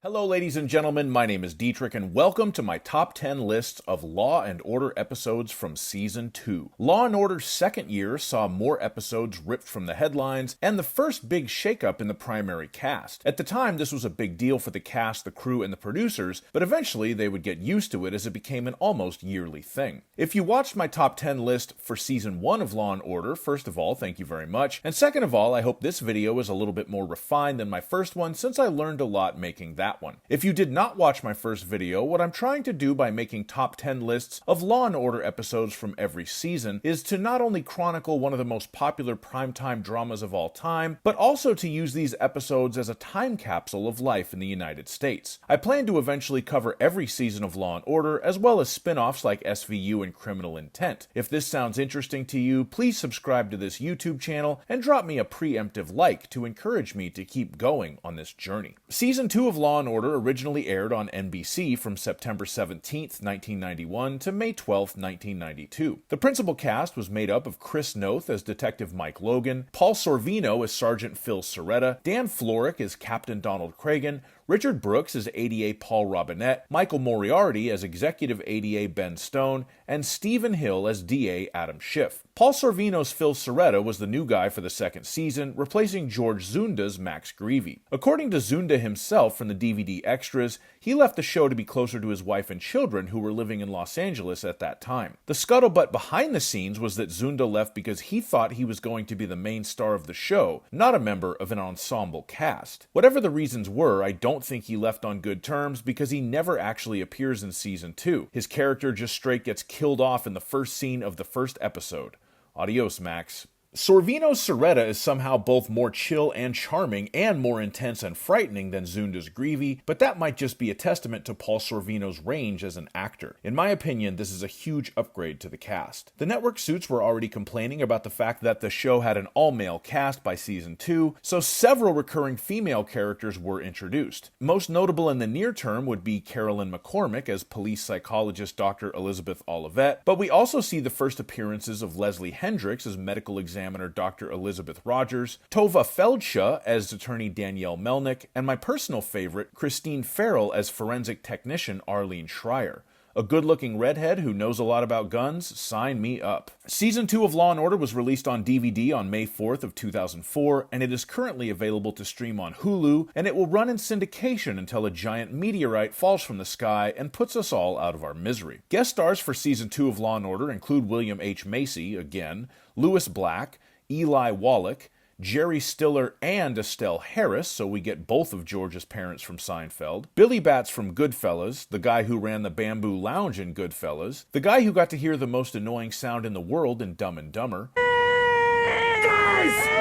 Hello ladies and gentlemen, my name is Dietrich and welcome to my top 10 lists of Law & Order episodes from Season 2. Law & Order's second year saw more episodes ripped from the headlines and the first big shakeup in the primary cast. At the time, this was a big deal for the cast, the crew, and the producers, but eventually they would get used to it as it became an almost yearly thing. If you watched my top 10 list for Season 1 of Law & Order, first of all, thank you very much, and second of all, I hope this video is a little bit more refined than my first one since I learned a lot making that one. If you did not watch my first video, what I'm trying to do by making top 10 lists of Law & Order episodes from every season is to not only chronicle one of the most popular primetime dramas of all time, but also to use these episodes as a time capsule of life in the United States. I plan to eventually cover every season of Law & Order, as well as spin-offs like SVU and Criminal Intent. If this sounds interesting to you, please subscribe to this YouTube channel and drop me a preemptive like to encourage me to keep going on this journey. Season 2 of Law & Order originally aired on NBC from September 17th, 1991 to May 12th, 1992. The principal cast was made up of Chris Noth as Detective Mike Logan, Paul Sorvino as Sergeant Phil Cerreta, Dan Florek as Captain Donald Cragen, Richard Brooks as ADA Paul Robinette, Michael Moriarty as Executive ADA Ben Stone, and Stephen Hill as DA Adam Schiff. Paul Sorvino's Phil Cerreta was the new guy for the second season, replacing George Zunda's Max Greevey. According to Zunda himself from the DVD extras, he left the show to be closer to his wife and children who were living in Los Angeles at that time. The scuttlebutt behind the scenes was that Zunda left because he thought he was going to be the main star of the show, not a member of an ensemble cast. Whatever the reasons were, I don't think he left on good terms because he never actually appears in Season 2. His character just straight gets killed off in the first scene of the first episode. Adios, Max. Sorvino's Cerreta is somehow both more chill and charming and more intense and frightening than Zunda's Greevey, but that might just be a testament to Paul Sorvino's range as an actor. In my opinion, this is a huge upgrade to the cast. The network suits were already complaining about the fact that the show had an all-male cast by Season 2, so several recurring female characters were introduced. Most notable in the near term would be Carolyn McCormick as police psychologist Dr. Elizabeth Olivet, but we also see the first appearances of Leslie Hendricks as medical examiner Dr. Elizabeth Rogers, Tova Feldsha as attorney Danielle Melnick, and my personal favorite, Christine Farrell as forensic technician Arlene Schreier. A good-looking redhead who knows a lot about guns? Sign me up. Season 2 of Law & Order was released on DVD on May 4th of 2004, and it is currently available to stream on Hulu, and it will run in syndication until a giant meteorite falls from the sky and puts us all out of our misery. Guest stars for Season 2 of Law & Order include William H. Macy, again, Lewis Black, Eli Wallach, Jerry Stiller and Estelle Harris, so we get both of George's parents from Seinfeld, Billy Batts from Goodfellas, the guy who ran the Bamboo Lounge in Goodfellas, the guy who got to hear the most annoying sound in the world in Dumb and Dumber,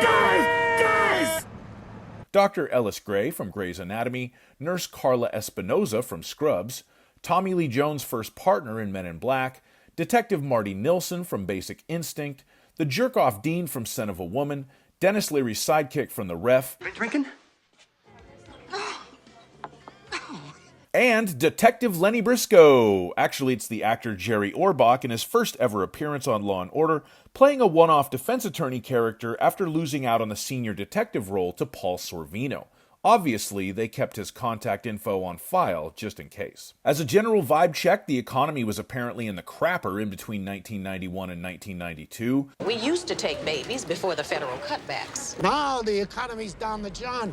Guys! Dr. Ellis Gray from Grey's Anatomy, Nurse Carla Espinoza from Scrubs, Tommy Lee Jones' first partner in Men in Black, Detective Marty Nilsson from Basic Instinct, the jerk-off Dean from Son of a Woman, Dennis Leary's sidekick from The Ref, Drinking? and Detective Lenny Briscoe. Actually, it's the actor Jerry Orbach in his first ever appearance on Law & Order, playing a one-off defense attorney character after losing out on the senior detective role to Paul Sorvino. Obviously, they kept his contact info on file, just in case. As a general vibe check, the economy was apparently in the crapper in between 1991 and 1992. We used to take babies before the federal cutbacks. Now the economy's down the John.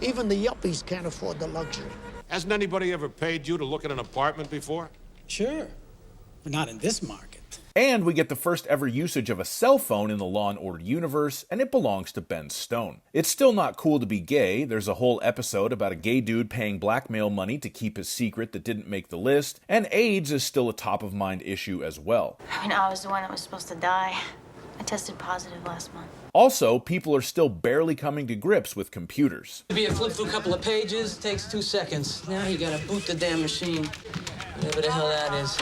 Even the yuppies can't afford the luxury. Hasn't anybody ever paid you to look at an apartment before? Sure, but not in this market. And we get the first ever usage of a cell phone in the Law & Order universe, and it belongs to Ben Stone. It's still not cool to be gay. There's a whole episode about a gay dude paying blackmail money to keep his secret that didn't make the list, and AIDS is still a top-of-mind issue as well. I was the one that was supposed to die. I tested positive last month. Also, people are still barely coming to grips with computers. Be a flip through a couple of pages, takes 2 seconds. Now you gotta boot the damn machine. Whatever the hell that is.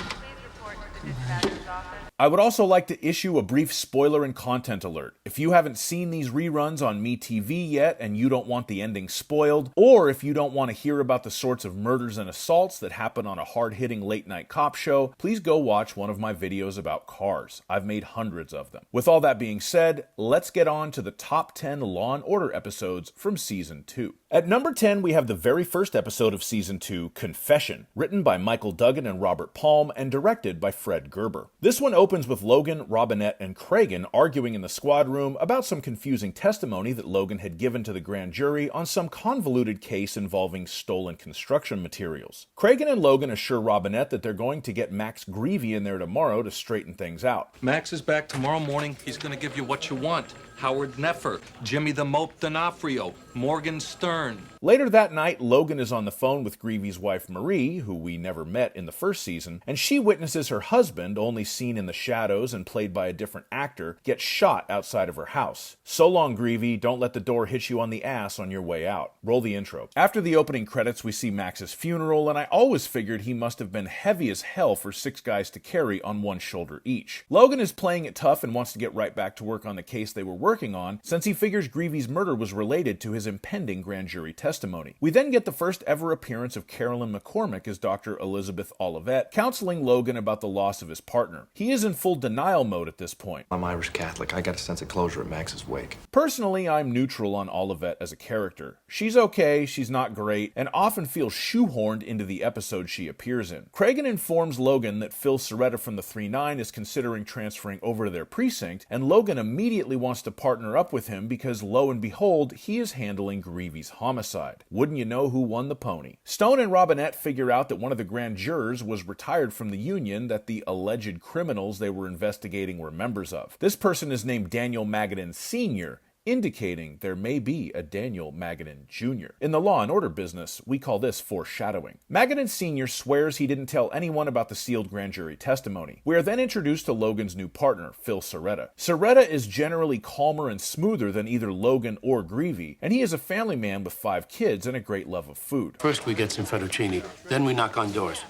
I would also like to issue a brief spoiler and content alert. If you haven't seen these reruns on MeTV yet and you don't want the ending spoiled, or if you don't want to hear about the sorts of murders and assaults that happen on a hard-hitting late-night cop show, please go watch one of my videos about cars. I've made hundreds of them. With all that being said, let's get on to the top 10 Law & Order episodes from Season 2. At number 10, we have the very first episode of Season 2, Confession, written by Michael Duggan and Robert Palm and directed by Fred Gerber. This one opens with Logan, Robinette, and Cragen arguing in the squad room about some confusing testimony that Logan had given to the grand jury on some convoluted case involving stolen construction materials. Cragen and Logan assure Robinette that they're going to get Max Greevy in there tomorrow to straighten things out. Max is back tomorrow morning. He's going to give you what you want. Howard Neffer, Jimmy the Mope D'Onofrio, Morgan Stern. Later that night, Logan is on the phone with Greevy's wife Marie, who we never met in the first season, and she witnesses her husband, only seen in the shadows and played by a different actor, get shot outside of her house. So long, Greevy, don't let the door hit you on the ass on your way out. Roll the intro. After the opening credits, we see Max's funeral, and I always figured he must have been heavy as hell for 6 guys to carry on one shoulder each. Logan is playing it tough and wants to get right back to work on the case they were working on, since he figures Greevy's murder was related to his impending grand jury testimony. We then get the first ever appearance of Carolyn McCormick as Dr. Elizabeth Olivet, counseling Logan about the loss of his partner. He is in full denial mode at this point. I'm Irish Catholic. I got a sense of closure at Max's wake. Personally, I'm neutral on Olivet as a character. She's okay, she's not great, and often feels shoehorned into the episode she appears in. Cragen informs Logan that Phil Cerreta from the 3-9 is considering transferring over to their precinct, and Logan immediately wants to partner up with him because, lo and behold, he is handling Greevy's homicide. Wouldn't you know who won the pony? Stone and Robinette figure out that one of the grand jurors was retired from the union that the alleged criminals they were investigating were members of. This person is named Daniel Magadan Sr., indicating there may be a Daniel Magadan Jr. In the Law & Order business, we call this foreshadowing. Magadan Sr. swears he didn't tell anyone about the sealed grand jury testimony. We are then introduced to Logan's new partner, Phil Cerreta. Cerreta is generally calmer and smoother than either Logan or Greevy, and he is a family man with 5 kids and a great love of food. First we get some fettuccine, then we knock on doors.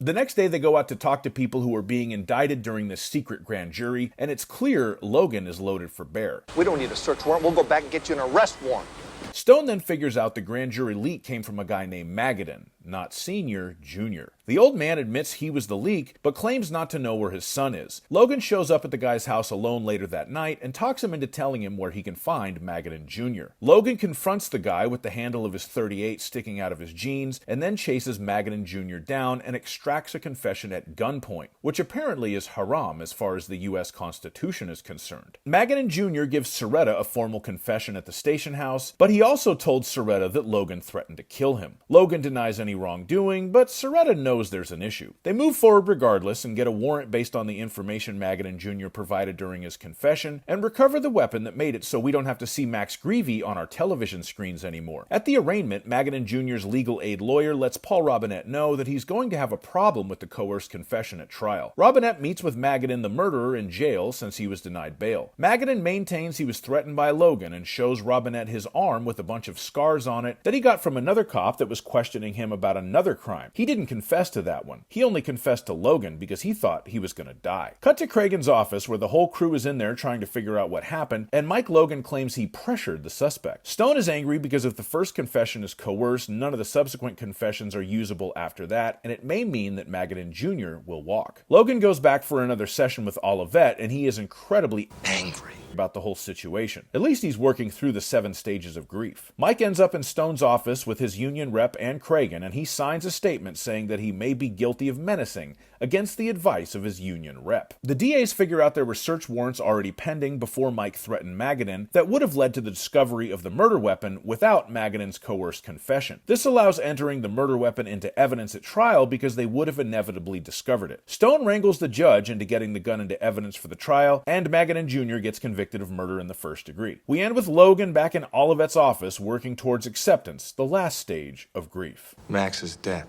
The next day, they go out to talk to people who are being indicted during this secret grand jury, and it's clear Logan is loaded for bear. We don't need a search warrant. We'll go back and get you an arrest warrant. Stone then figures out the grand jury leak came from a guy named Magadan, not Senior, Junior. The old man admits he was the leak, but claims not to know where his son is. Logan shows up at the guy's house alone later that night and talks him into telling him where he can find Magadan Jr. Logan confronts the guy with the handle of his .38 sticking out of his jeans, and then chases Magadan Jr. down and extracts a confession at gunpoint, which apparently is haram as far as the U.S. Constitution is concerned. Magadan Jr. gives Cerreta a formal confession at the station house, but he also told Cerreta that Logan threatened to kill him. Logan denies any wrongdoing, but Cerreta knows there's an issue. They move forward regardless and get a warrant based on the information Magadan Jr. provided during his confession, and recover the weapon that made it so we don't have to see Max Greevy on our television screens anymore. At the arraignment, Magadan Jr.'s legal aid lawyer lets Paul Robinette know that he's going to have a problem with the coerced confession at trial. Robinette meets with Magadan the murderer in jail since he was denied bail. Magadan maintains he was threatened by Logan and shows Robinette his arm with a bunch of scars on it that he got from another cop that was questioning him about another crime. He didn't confess to that one. He only confessed to Logan because he thought he was going to die. Cut to Cragen's office where the whole crew is in there trying to figure out what happened, and Mike Logan claims he pressured the suspect. Stone is angry because if the first confession is coerced, none of the subsequent confessions are usable after that, and it may mean that Magadan Jr. will walk. Logan goes back for another session with Olivet, and he is incredibly angry about the whole situation. At least he's working through the 7 stages of grief. Mike ends up in Stone's office with his union rep and Cragen, and he signs a statement saying that he may be guilty of menacing against the advice of his union rep. The DAs figure out there were search warrants already pending before Mike threatened Magadan that would have led to the discovery of the murder weapon without Magadan's coerced confession. This allows entering the murder weapon into evidence at trial because they would have inevitably discovered it. Stone wrangles the judge into getting the gun into evidence for the trial, and Magadan Jr. gets convicted of murder in the first degree. We end with Logan back in Olivet's office working towards acceptance, the last stage of grief. Max is dead.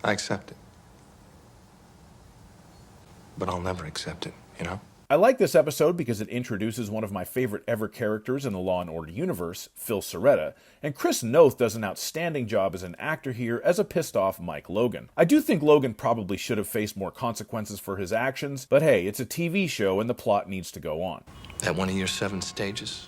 I accept it. But I'll never accept it, you know? I like this episode because it introduces one of my favorite ever characters in the Law & Order universe, Phil Cerreta, and Chris Noth does an outstanding job as an actor here as a pissed-off Mike Logan. I do think Logan probably should have faced more consequences for his actions, but hey, it's a TV show and the plot needs to go on. That one of your 7 stages?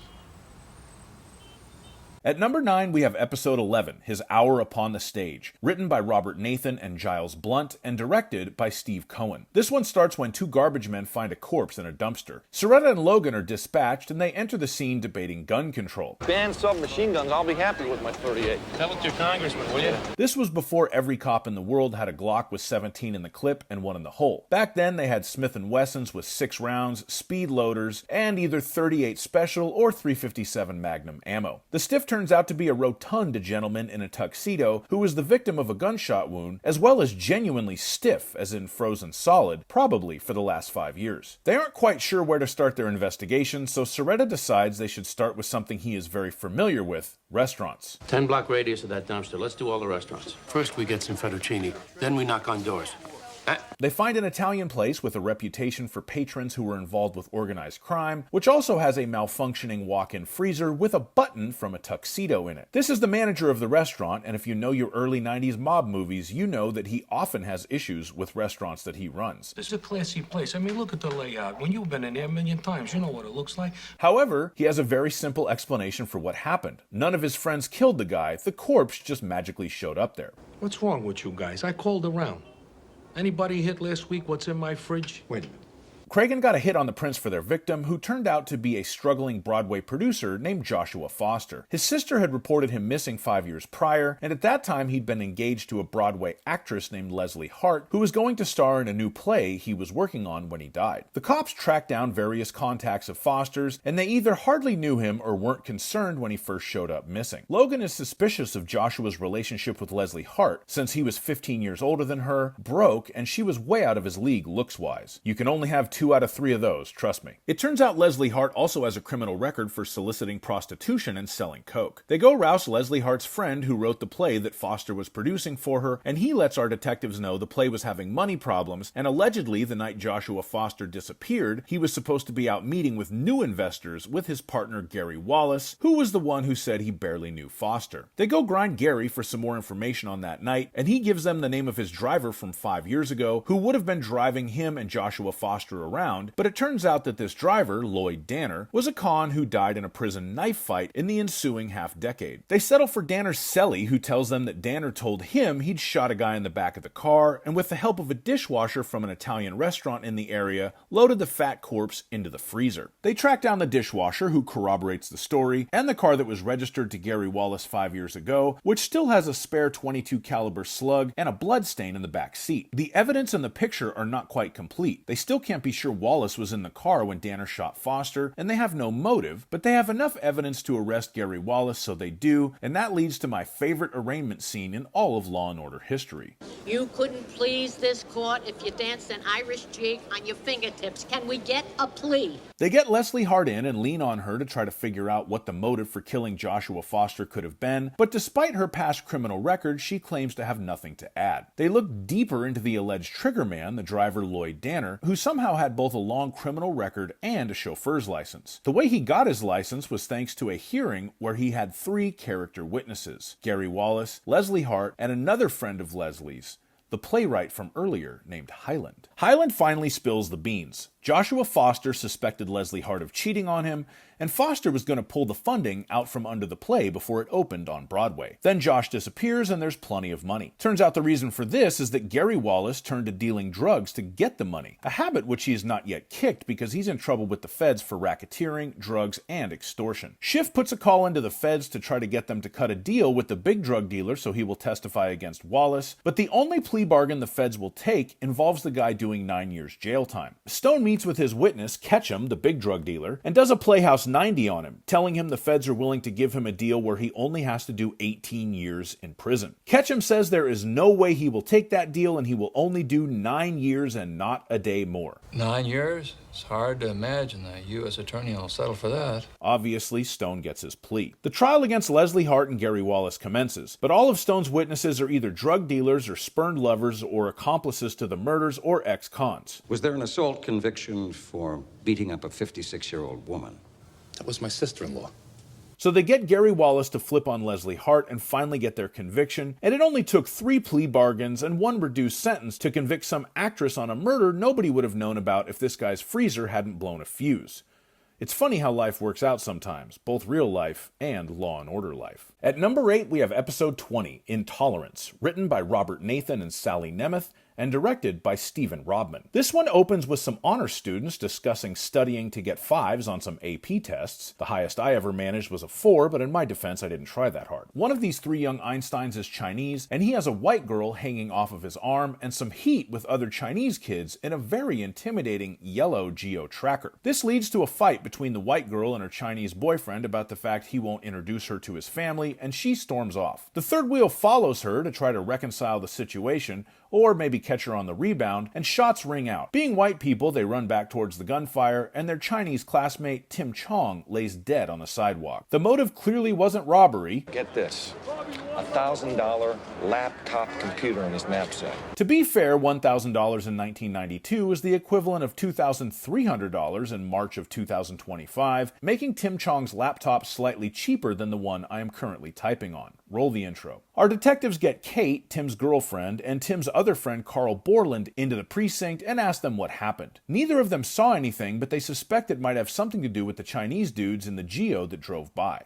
At number 9, we have episode 11, His Hour Upon the Stage, written by Robert Nathan and Giles Blunt, and directed by Steve Cohen. This one starts when 2 garbage men find a corpse in a dumpster. Cerreta and Logan are dispatched, and they enter the scene debating gun control. Ban submachine guns, I'll be happy with my 38. Tell it to your congressman, will you? This was before every cop in the world had a Glock with 17 in the clip and 1 in the hole. Back then, they had Smith & Wessons with 6 rounds, speed loaders, and either 38 Special or 357 Magnum ammo. The stiff turns out to be a rotund gentleman in a tuxedo who was the victim of a gunshot wound, as well as genuinely stiff, as in frozen solid, probably for the last 5 years. They aren't quite sure where to start their investigation, so Cerreta decides they should start with something he is very familiar with, restaurants. 10-block radius of that dumpster. Let's do all the restaurants. First we get some fettuccine, then we knock on doors. They find an Italian place with a reputation for patrons who were involved with organized crime, which also has a malfunctioning walk-in freezer with a button from a tuxedo in it. This is the manager of the restaurant, and if you know your early 90s mob movies, you know that he often has issues with restaurants that he runs. This is a classy place. I mean, look at the layout. When you've been in there a million times, you know what it looks like. However, he has a very simple explanation for what happened. None of his friends killed the guy, the corpse just magically showed up there. What's wrong with you guys? I called around. Anybody hit last week what's in my fridge? Wait a minute. Cragen got a hit on the prints for their victim, who turned out to be a struggling Broadway producer named Joshua Foster. His sister had reported him missing 5 years prior, and at that time he'd been engaged to a Broadway actress named Leslie Hart, who was going to star in a new play he was working on when he died. The cops tracked down various contacts of Foster's, and they either hardly knew him or weren't concerned when he first showed up missing. Logan is suspicious of Joshua's relationship with Leslie Hart, since he was 15 years older than her, broke, and she was way out of his league looks-wise. You can only have 2 out of 3 of those, trust me. It turns out Leslie Hart also has a criminal record for soliciting prostitution and selling coke. They go rouse Leslie Hart's friend who wrote the play that Foster was producing for her, and he lets our detectives know the play was having money problems, and allegedly the night Joshua Foster disappeared, he was supposed to be out meeting with new investors with his partner Gary Wallace, who was the one who said he barely knew Foster. They go grind Gary for some more information on that night, and he gives them the name of his driver from 5 years ago, who would have been driving him and Joshua Foster around, but it turns out that this driver, Lloyd Danner, was a con who died in a prison knife fight in the ensuing half-decade. They settle for Danner's cellie, who tells them that Danner told him he'd shot a guy in the back of the car, and with the help of a dishwasher from an Italian restaurant in the area, loaded the fat corpse into the freezer. They track down the dishwasher, who corroborates the story, and the car that was registered to Gary Wallace 5 years ago, which still has a spare .22 caliber slug and a blood stain in the back seat. The evidence and the picture are not quite complete. They still can't be sure Wallace was in the car when Danner shot Foster, and they have no motive, but they have enough evidence to arrest Gary Wallace, so they do, and that leads to my favorite arraignment scene in all of Law & Order history. You couldn't please this court if you danced an Irish jig on your fingertips. Can we get a plea? They get Leslie Hart in and lean on her to try to figure out what the motive for killing Joshua Foster could have been, but despite her past criminal record, she claims to have nothing to add. They look deeper into the alleged triggerman, the driver Lloyd Danner, who somehow had both a long criminal record and a chauffeur's license. The way he got his license was thanks to a hearing where he had 3 character witnesses: Gary Wallace, Leslie Hart, and another friend of Leslie's, the playwright from earlier named Highland. Highland finally spills the beans. Joshua Foster suspected Leslie Hart of cheating on him, and Foster was going to pull the funding out from under the play before it opened on Broadway. Then Josh disappears and there's plenty of money. Turns out the reason for this is that Gary Wallace turned to dealing drugs to get the money, a habit which he has not yet kicked because he's in trouble with the feds for racketeering, drugs, and extortion. Schiff puts a call into the feds to try to get them to cut a deal with the big drug dealer so he will testify against Wallace, but the only plea bargain the feds will take involves the guy doing 9 years jail time. Stone meets with his witness, Ketchum, the big drug dealer, and does a Playhouse 90 on him, telling him the feds are willing to give him a deal where he only has to do 18 years in prison. Ketchum says there is no way he will take that deal and he will only do 9 years and not a day more. 9 years? It's hard to imagine a U.S. attorney will settle for that. Obviously, Stone gets his plea. The trial against Leslie Hart and Gary Wallace commences, but all of Stone's witnesses are either drug dealers or spurned lovers or accomplices to the murders or ex-cons. Was there an assault conviction for beating up a 56-year-old woman? That was my sister-in-law. So they get Gary Wallace to flip on Leslie Hart and finally get their conviction, and it only took 3 plea bargains and 1 reduced sentence to convict some actress on a murder nobody would have known about if this guy's freezer hadn't blown a fuse. It's funny how life works out sometimes, both real life and Law and Order life. At number 8, we have episode 20, Intolerance, written by Robert Nathan and Sally Nemeth, and directed by Steve Robman. This one opens with some honor students discussing studying to get 5s on some AP tests. The highest I ever managed was a 4, but in my defense, I didn't try that hard. One of these 3 young Einsteins is Chinese, and he has a white girl hanging off of his arm and some heat with other Chinese kids in a very intimidating yellow geo tracker. This leads to a fight between the white girl and her Chinese boyfriend about the fact he won't introduce her to his family, and she storms off. The third wheel follows her to try to reconcile the situation, or maybe catch her on the rebound, and shots ring out. Being white people, they run back towards the gunfire, and their Chinese classmate Tim Chong lays dead on the sidewalk. The motive clearly wasn't robbery. Get this, $1,000 laptop computer in his knapsack. To be fair, $1,000 in 1992 is the equivalent of $2,300 in March of 2025, making Tim Chong's laptop slightly cheaper than the one I am currently typing on. Roll the intro. Our detectives get Kate, Tim's girlfriend, and Tim's other friend Carl Borland into the precinct and ask them what happened. Neither of them saw anything, but they suspect it might have something to do with the Chinese dudes in the Geo that drove by.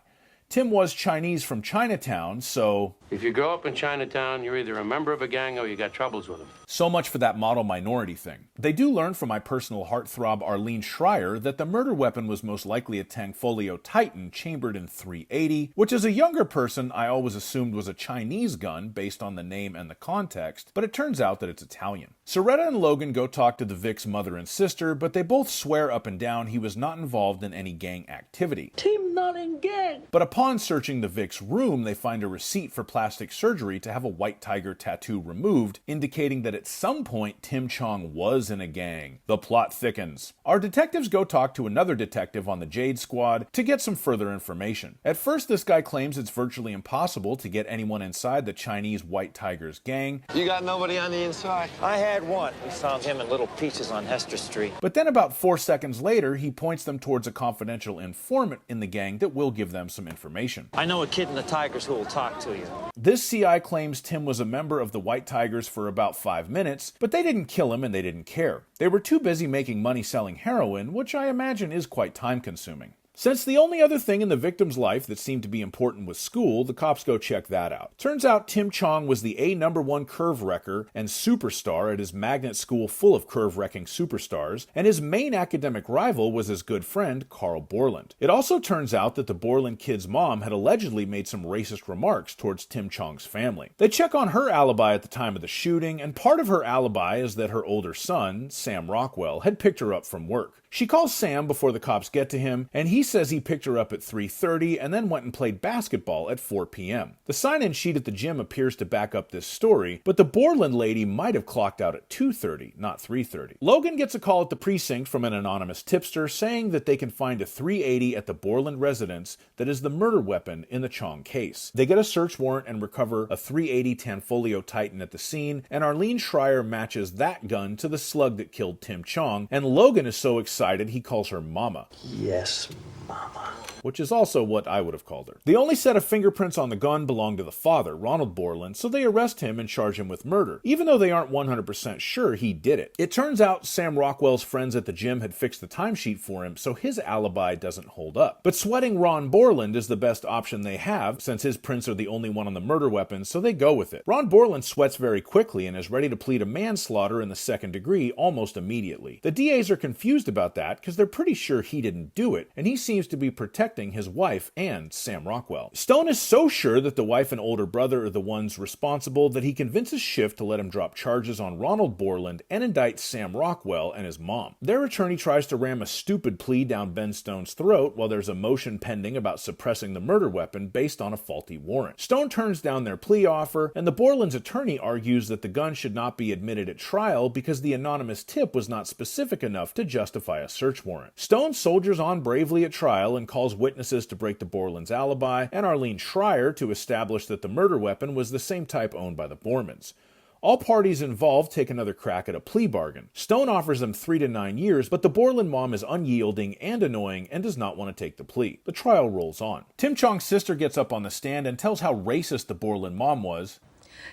Tim was Chinese from Chinatown, so... If you grow up in Chinatown, you're either a member of a gang or you got troubles with them. So much for that model minority thing. They do learn from my personal heartthrob Arlene Schreier that the murder weapon was most likely a Tangfolio Titan chambered in .380, which as a younger person I always assumed was a Chinese gun based on the name and the context, but it turns out that it's Italian. Cerreta and Logan go talk to the Vic's mother and sister, but they both swear up and down he was not involved in any gang activity. Tim not in gang. But upon searching the Vic's room, they find a receipt for plastic surgery to have a white tiger tattoo removed, indicating that at some point Tim Chong was in a gang. The plot thickens. Our detectives go talk to another detective on the Jade Squad to get some further information. At first, this guy claims it's virtually impossible to get anyone inside the Chinese White Tigers gang. You got nobody on the inside? I had one. We found him in little pieces on Hester Street. But then about 4 seconds later, he points them towards a confidential informant in the gang that will give them some information. I know a kid in the Tigers who will talk to you. This CI claims Tim was a member of the White Tigers for about 5 minutes, but they didn't kill him and they didn't care. They were too busy making money selling heroin, which I imagine is quite time-consuming. Since the only other thing in the victim's life that seemed to be important was school, the cops go check that out. Turns out Tim Chong was the #1 curve wrecker and superstar at his magnet school full of curve wrecking superstars, and his main academic rival was his good friend Carl Borland. It also turns out that the Borland kid's mom had allegedly made some racist remarks towards Tim Chong's family. They check on her alibi at the time of the shooting, and part of her alibi is that her older son, Sam Rockwell, had picked her up from work. She calls Sam before the cops get to him, and he says he picked her up at 3:30 and then went and played basketball at 4 p.m. The sign-in sheet at the gym appears to back up this story, but the Borland lady might have clocked out at 2:30, not 3:30. Logan gets a call at the precinct from an anonymous tipster saying that they can find a .380 at the Borland residence that is the murder weapon in the Chong case. They get a search warrant and recover a .380 Tangfolio Titan at the scene, and Arlene Schreier matches that gun to the slug that killed Tim Chong, and Logan is so excited he calls her Mama. Yes, Mama. Which is also what I would have called her. The only set of fingerprints on the gun belonged to the father, Ronald Borland, so they arrest him and charge him with murder, even though they aren't 100% sure he did it. It turns out Sam Rockwell's friends at the gym had fixed the timesheet for him, so his alibi doesn't hold up. But sweating Ron Borland is the best option they have, since his prints are the only one on the murder weapon, so they go with it. Ron Borland sweats very quickly and is ready to plead a manslaughter in the 2nd degree almost immediately. The DAs are confused about that, because they're pretty sure he didn't do it, and he seems seems to be protecting his wife and Sam Rockwell. Stone is so sure that the wife and older brother are the ones responsible that he convinces Schiff to let him drop charges on Ronald Borland and indict Sam Rockwell and his mom. Their attorney tries to ram a stupid plea down Ben Stone's throat while there's a motion pending about suppressing the murder weapon based on a faulty warrant. Stone turns down their plea offer, and the Borland's attorney argues that the gun should not be admitted at trial because the anonymous tip was not specific enough to justify a search warrant. Stone soldiers on bravely at trial and calls witnesses to break the Borland's alibi, and Arlene Schreier to establish that the murder weapon was the same type owned by the Bormans. All parties involved take another crack at a plea bargain. Stone offers them 3 to 9 years, but the Borland mom is unyielding and annoying and does not want to take the plea. The trial rolls on. Tim Chong's sister gets up on the stand and tells how racist the Borland mom was.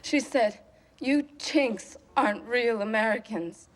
She said, "You chinks aren't real Americans."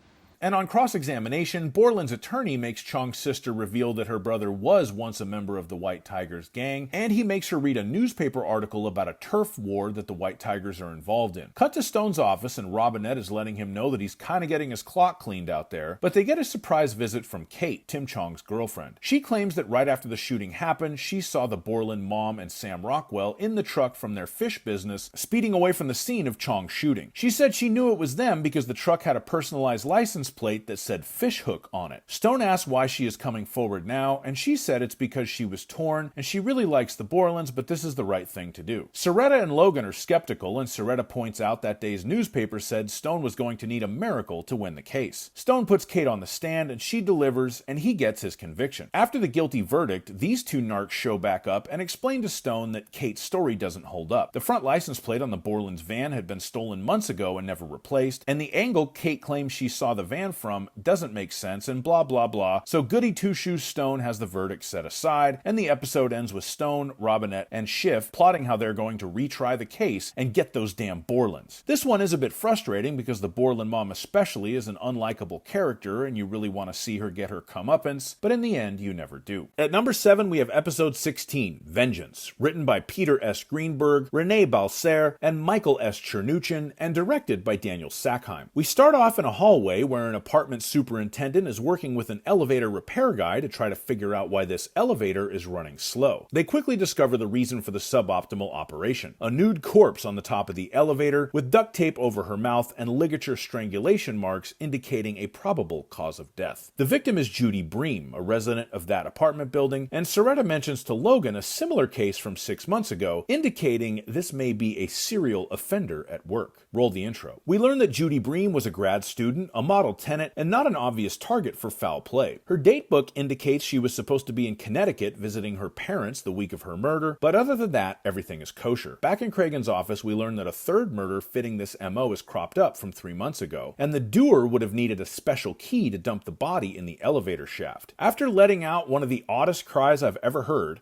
And on cross-examination, Borland's attorney makes Chong's sister reveal that her brother was once a member of the White Tigers gang, and he makes her read a newspaper article about a turf war that the White Tigers are involved in. Cut to Stone's office, and Robinette is letting him know that he's kind of getting his clock cleaned out there, but they get a surprise visit from Kate, Tim Chong's girlfriend. She claims that right after the shooting happened, she saw the Borland mom and Sam Rockwell in the truck from their fish business, speeding away from the scene of Chong's shooting. She said she knew it was them because the truck had a personalized license plate that said Fish Hook on it. Stone asks why she is coming forward now, and she said it's because she was torn, and she really likes the Borlands, but this is the right thing to do. Cerreta and Logan are skeptical, and Cerreta points out that day's newspaper said Stone was going to need a miracle to win the case. Stone puts Kate on the stand, and she delivers, and he gets his conviction. After the guilty verdict, these two narcs show back up and explain to Stone that Kate's story doesn't hold up. The front license plate on the Borland's van had been stolen months ago and never replaced, and the angle Kate claims she saw the van from doesn't make sense, and blah blah blah. So Goody Two-Shoes Stone has the verdict set aside, and the episode ends with Stone, Robinette, and Schiff plotting how they're going to retry the case and get those damn Borlands. This one is a bit frustrating because the Borland mom especially is an unlikable character, and you really want to see her get her comeuppance, but in the end, you never do. At number 7, we have episode 16, Vengeance, written by Peter S. Greenberg, Renee Balcer, and Michael S. Chernuchin, and directed by Daniel Sackheim. We start off in a hallway where an apartment superintendent is working with an elevator repair guy to try to figure out why this elevator is running slow. They quickly discover the reason for the suboptimal operation: a nude corpse on the top of the elevator with duct tape over her mouth and ligature strangulation marks indicating a probable cause of death. The victim is Judy Bream, a resident of that apartment building, and Cerreta mentions to Logan a similar case from 6 months ago, indicating this may be a serial offender at work. Roll the intro. We learn that Judy Bream was a grad student, a model tenant, and not an obvious target for foul play. Her date book indicates she was supposed to be in Connecticut visiting her parents the week of her murder, but other than that, everything is kosher. Back in Cragen's office, we learn that a third murder fitting this MO is cropped up from 3 months ago, and the doer would have needed a special key to dump the body in the elevator shaft. After letting out one of the oddest cries I've ever heard,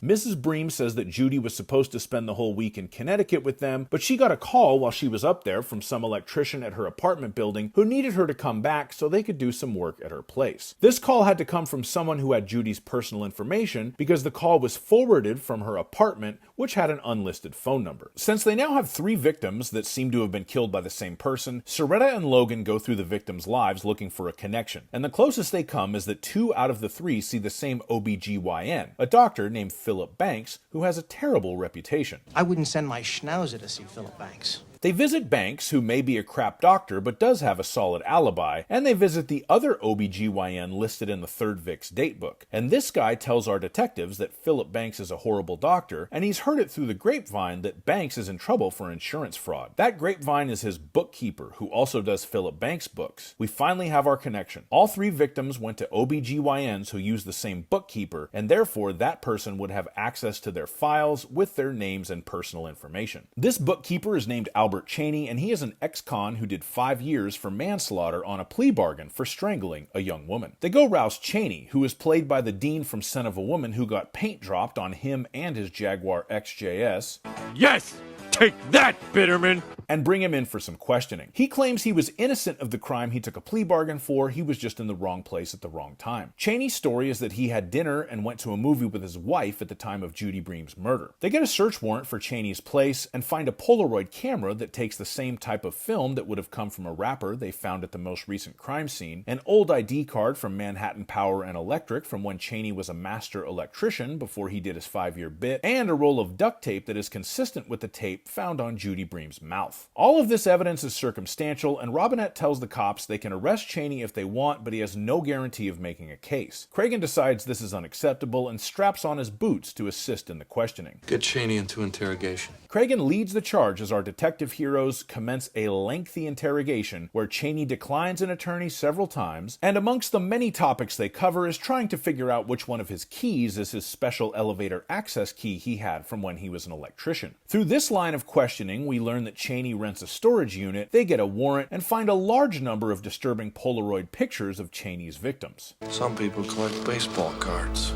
Mrs. Bream says that Judy was supposed to spend the whole week in Connecticut with them, but she got a call while she was up there from some electrician at her apartment building who needed her to come back so they could do some work at her place. This call had to come from someone who had Judy's personal information because the call was forwarded from her apartment, which had an unlisted phone number. Since they now have 3 victims that seem to have been killed by the same person, Cerreta and Logan go through the victims' lives looking for a connection, and the closest they come is that 2 out of the 3 see the same OBGYN, a doctor named Philip Banks, who has a terrible reputation. I wouldn't send my schnauzer to see Philip Banks. They visit Banks, who may be a crap doctor but does have a solid alibi, and they visit the other OBGYN listed in the third Vic's datebook. And this guy tells our detectives that Philip Banks is a horrible doctor, and he's heard it through the grapevine that Banks is in trouble for insurance fraud. That grapevine is his bookkeeper, who also does Philip Banks' books. We finally have our connection. All 3 victims went to OBGYNs who use the same bookkeeper, and therefore that person would have access to their files with their names and personal information. This bookkeeper is named Albert Cheney, and he is an ex-con who did 5 years for manslaughter on a plea bargain for strangling a young woman. They go rouse Cheney, who is played by the dean from Son of a Woman who got paint dropped on him and his Jaguar XJS. Yes! Take that, Bitterman! and bring him in for some questioning. He claims he was innocent of the crime he took a plea bargain for, he was just in the wrong place at the wrong time. Cheney's story is that he had dinner and went to a movie with his wife at the time of Judy Bream's murder. They get a search warrant for Cheney's place and find a Polaroid camera that takes the same type of film that would have come from a wrapper they found at the most recent crime scene, an old ID card from Manhattan Power and Electric from when Cheney was a master electrician before he did his 5-year bit, and a roll of duct tape that is consistent with the tape found on Judy Bream's mouth. All of this evidence is circumstantial, and Robinette tells the cops they can arrest Cheney if they want, but he has no guarantee of making a case. Cragen decides this is unacceptable and straps on his boots to assist in the questioning. Get Cheney into interrogation. Cragen leads the charge as our detective heroes commence a lengthy interrogation where Cheney declines an attorney several times, and amongst the many topics they cover is trying to figure out which one of his keys is his special elevator access key he had from when he was an electrician. Through this line of questioning, we learn that Cheney rents a storage unit, they get a warrant, and find a large number of disturbing Polaroid pictures of Cheney's victims. Some people collect baseball cards.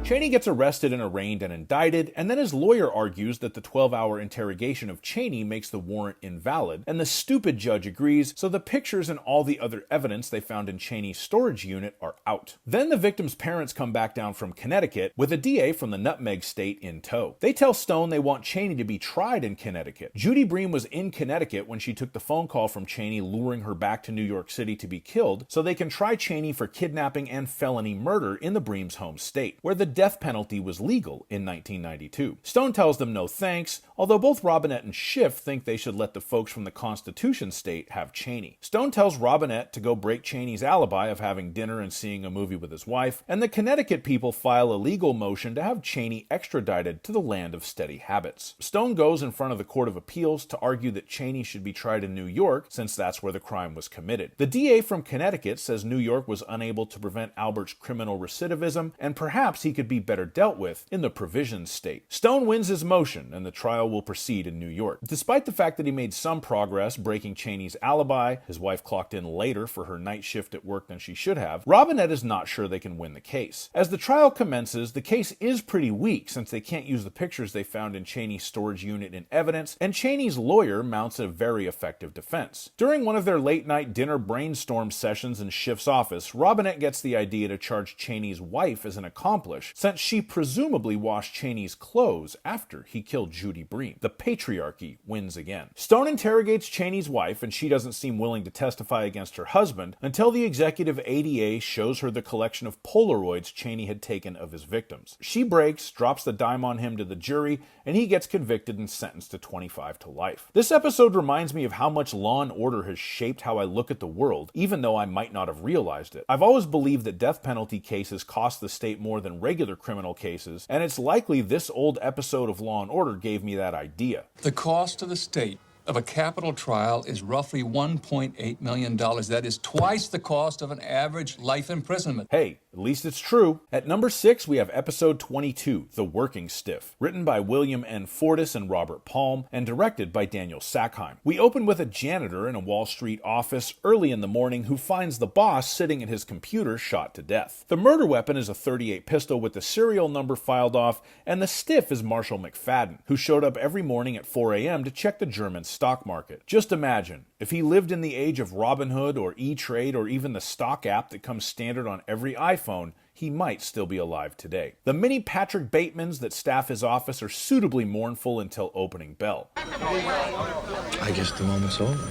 Cheney gets arrested and arraigned and indicted, and then his lawyer argues that the 12-hour interrogation of Cheney makes the warrant invalid, and the stupid judge agrees, so the pictures and all the other evidence they found in Cheney's storage unit are out. Then the victim's parents come back down from Connecticut with a DA from the Nutmeg State in tow. They tell Stone they want Cheney to be tried in Connecticut. Judy Bream was in Connecticut when she took the phone call from Cheney luring her back to New York City to be killed, so they can try Cheney for kidnapping and felony murder in the Bream's home state, where the death penalty was legal in 1992. Stone tells them no thanks, although both Robinette and Schiff think they should let the folks from the Constitution state have Cheney. Stone tells Robinette to go break Cheney's alibi of having dinner and seeing a movie with his wife, and the Connecticut people file a legal motion to have Cheney extradited to the land of steady habits. Stone goes in front of the Court of Appeals to argue that Cheney should be tried in New York since that's where the crime was committed. The DA from Connecticut says New York was unable to prevent Albert's criminal recidivism, and perhaps he could be better dealt with in the provision state. Stone wins his motion, and the trial will proceed in New York. Despite the fact that he made some progress breaking Cheney's alibi, his wife clocked in later for her night shift at work than she should have, Robinette is not sure they can win the case. As the trial commences, the case is pretty weak since they can't use the pictures they found in Cheney's storage unit in evidence, and Cheney's lawyer mounts a very effective defense. During one of their late-night dinner brainstorm sessions in Schiff's office, Robinette gets the idea to charge Cheney's wife as an accomplice, since she presumably washed Cheney's clothes after he killed Judy Bream. The patriarchy wins again. Stone interrogates Cheney's wife, and she doesn't seem willing to testify against her husband until the executive ADA shows her the collection of Polaroids Cheney had taken of his victims. She breaks, drops the dime on him to the jury, and he gets convicted and sentenced to 25 to life. This episode reminds me of how much Law and Order has shaped how I look at the world, even though I might not have realized it. I've always believed that death penalty cases cost the state more than regular criminal cases, and it's likely this old episode of Law and Order gave me that idea. The cost to the state of a capital trial is roughly $1.8 million. That is twice the cost of an average life imprisonment. Hey, at least it's true. At number 6, we have episode 22, The Working Stiff, written by William N. Fortis and Robert Palm, and directed by Daniel Sackheim. We open with a janitor in a Wall Street office early in the morning who finds the boss sitting at his computer shot to death. The murder weapon is a .38 pistol with the serial number filed off, and the stiff is Marshall McFadden, who showed up every morning at 4 a.m. to check the German stock market. Just imagine, if he lived in the age of Robinhood or E-Trade or even the stock app that comes standard on every iPhone, he might still be alive today. The many Patrick Batemans that staff his office are suitably mournful until opening bell. I guess the moment's over.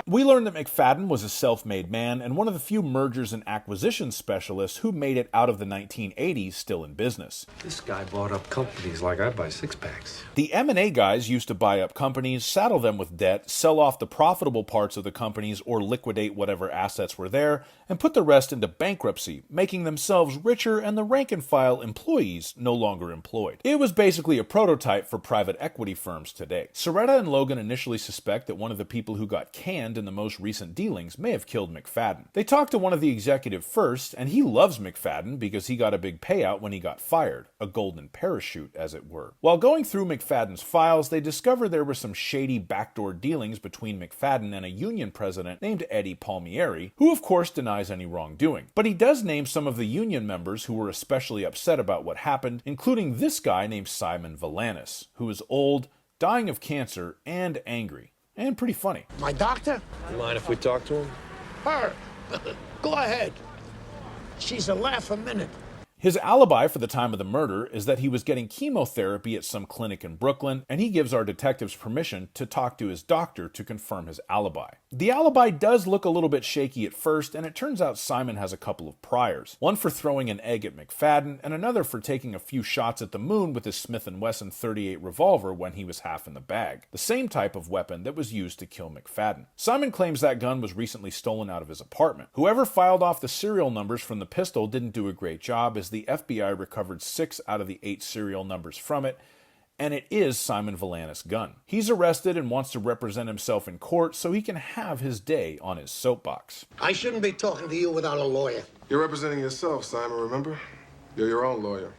We learned that McFadden was a self-made man and one of the few mergers and acquisitions specialists who made it out of the 1980s still in business. This guy bought up companies like I buy six-packs. The M&A guys used to buy up companies, saddle them with debt, sell off the profitable parts of the companies or liquidate whatever assets were there, and put the rest into bankruptcy, making themselves richer and the rank-and-file employees no longer employed. It was basically a prototype for private equity firms today. Cerreta and Logan initially suspect that one of the people who got canned in the most recent dealings may have killed McFadden. They talk to one of the executives first, and he loves McFadden because he got a big payout when he got fired, a golden parachute, as it were. While going through McFadden's files, they discover there were some shady backdoor dealings between McFadden and a union president named Eddie Palmieri, who of course denies any wrongdoing. But he does name some of the union members who were especially upset about what happened, including this guy named Simon Valanis, who is old, dying of cancer and angry. And pretty funny. My doctor? You mind if we talk to him? Her. Go ahead. She's a laugh a minute. His alibi for the time of the murder is that he was getting chemotherapy at some clinic in Brooklyn, and he gives our detectives permission to talk to his doctor to confirm his alibi. The alibi does look a little bit shaky at first, and it turns out Simon has a couple of priors. One for throwing an egg at McFadden, and another for taking a few shots at the moon with his Smith & Wesson .38 revolver when he was half in the bag. The same type of weapon that was used to kill McFadden. Simon claims that gun was recently stolen out of his apartment. Whoever filed off the serial numbers from the pistol didn't do a great job, as the FBI recovered 6 out of the 8 serial numbers from it, and it is Simon Valanis' gun. He's arrested and wants to represent himself in court so he can have his day on his soapbox. I shouldn't be talking to you without a lawyer. You're representing yourself, Simon, remember? You're your own lawyer.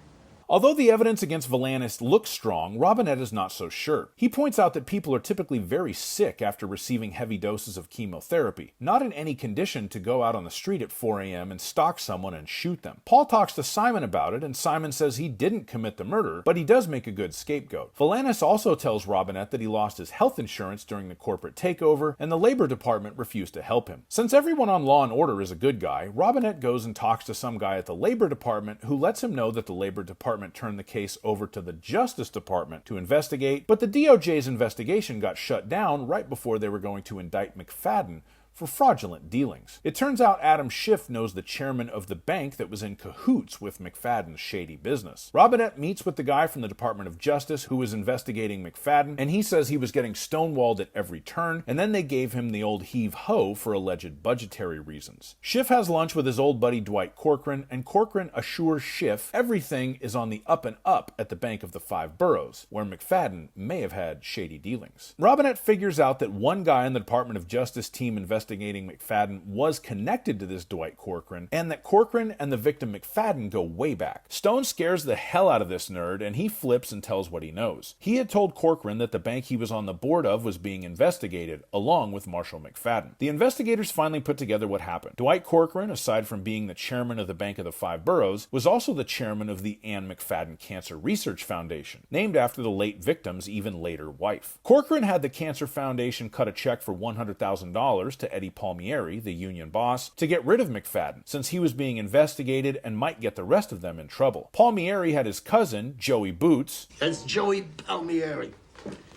Although the evidence against Valanis looks strong, Robinette is not so sure. He points out that people are typically very sick after receiving heavy doses of chemotherapy, not in any condition to go out on the street at 4 a.m. and stalk someone and shoot them. Paul talks to Simon about it, and Simon says he didn't commit the murder, but he does make a good scapegoat. Valanis also tells Robinette that he lost his health insurance during the corporate takeover, and the Labor Department refused to help him. Since everyone on Law & Order is a good guy, Robinette goes and talks to some guy at the Labor Department who lets him know that the Labor Department turned the case over to the Justice Department to investigate, but the DOJ's investigation got shut down right before they were going to indict McFadden for fraudulent dealings. It turns out Adam Schiff knows the chairman of the bank that was in cahoots with McFadden's shady business. Robinette meets with the guy from the Department of Justice who was investigating McFadden, and he says he was getting stonewalled at every turn, and then they gave him the old heave-ho for alleged budgetary reasons. Schiff has lunch with his old buddy Dwight Corcoran, and Corcoran assures Schiff everything is on the up and up at the Bank of the Five Boroughs, where McFadden may have had shady dealings. Robinette figures out that one guy in the Department of Justice team investigating McFadden was connected to this Dwight Corcoran, and that Corcoran and the victim McFadden go way back. Stone scares the hell out of this nerd, and he flips and tells what he knows. He had told Corcoran that the bank he was on the board of was being investigated, along with Marshall McFadden. The investigators finally put together what happened. Dwight Corcoran, aside from being the chairman of the Bank of the Five Boroughs, was also the chairman of the Ann McFadden Cancer Research Foundation, named after the late victim's even later wife. Corcoran had the Cancer Foundation cut a check for $100,000 to Eddie Palmieri, the union boss, to get rid of McFadden, since he was being investigated and might get the rest of them in trouble. Palmieri had his cousin, Joey Boots, That's Joey Palmieri,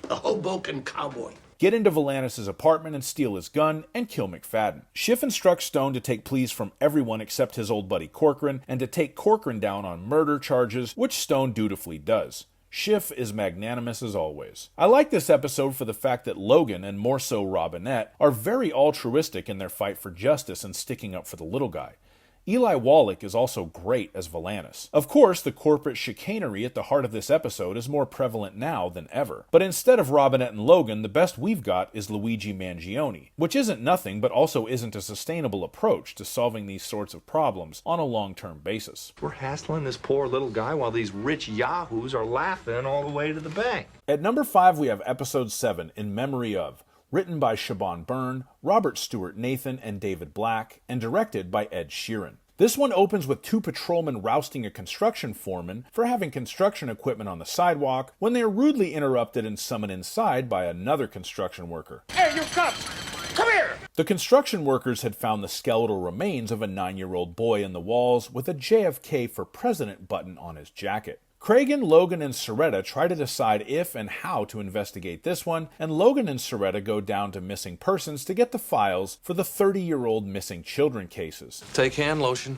the Hoboken cowboy, get into Valanis' apartment and steal his gun and kill McFadden. Schiff instructs Stone to take pleas from everyone except his old buddy Corcoran, and to take Corcoran down on murder charges, which Stone dutifully does. Schiff is magnanimous as always. I like this episode for the fact that Logan, and more so Robinette, are very altruistic in their fight for justice and sticking up for the little guy. Eli Wallach is also great as Valanis. Of course, the corporate chicanery at the heart of this episode is more prevalent now than ever. But instead of Robinette and Logan, the best we've got is Luigi Mangione, which isn't nothing but also isn't a sustainable approach to solving these sorts of problems on a long-term basis. We're hassling this poor little guy while these rich yahoos are laughing all the way to the bank. At number 5, we have episode 7, In Memory Of, written by Siobhan Byrne, Robert Stewart Nathan, and David Black, and directed by Ed Sherin. This one opens with 2 patrolmen rousting a construction foreman for having construction equipment on the sidewalk when they are rudely interrupted and summoned inside by another construction worker. Hey, you cops! Come here! The construction workers had found the skeletal remains of a 9-year-old boy in the walls with a JFK for President button on his jacket. Cragen, Logan, and Cerreta try to decide if and how to investigate this one, and Logan and Cerreta go down to missing persons to get the files for the 30-year-old missing children cases. Take hand lotion.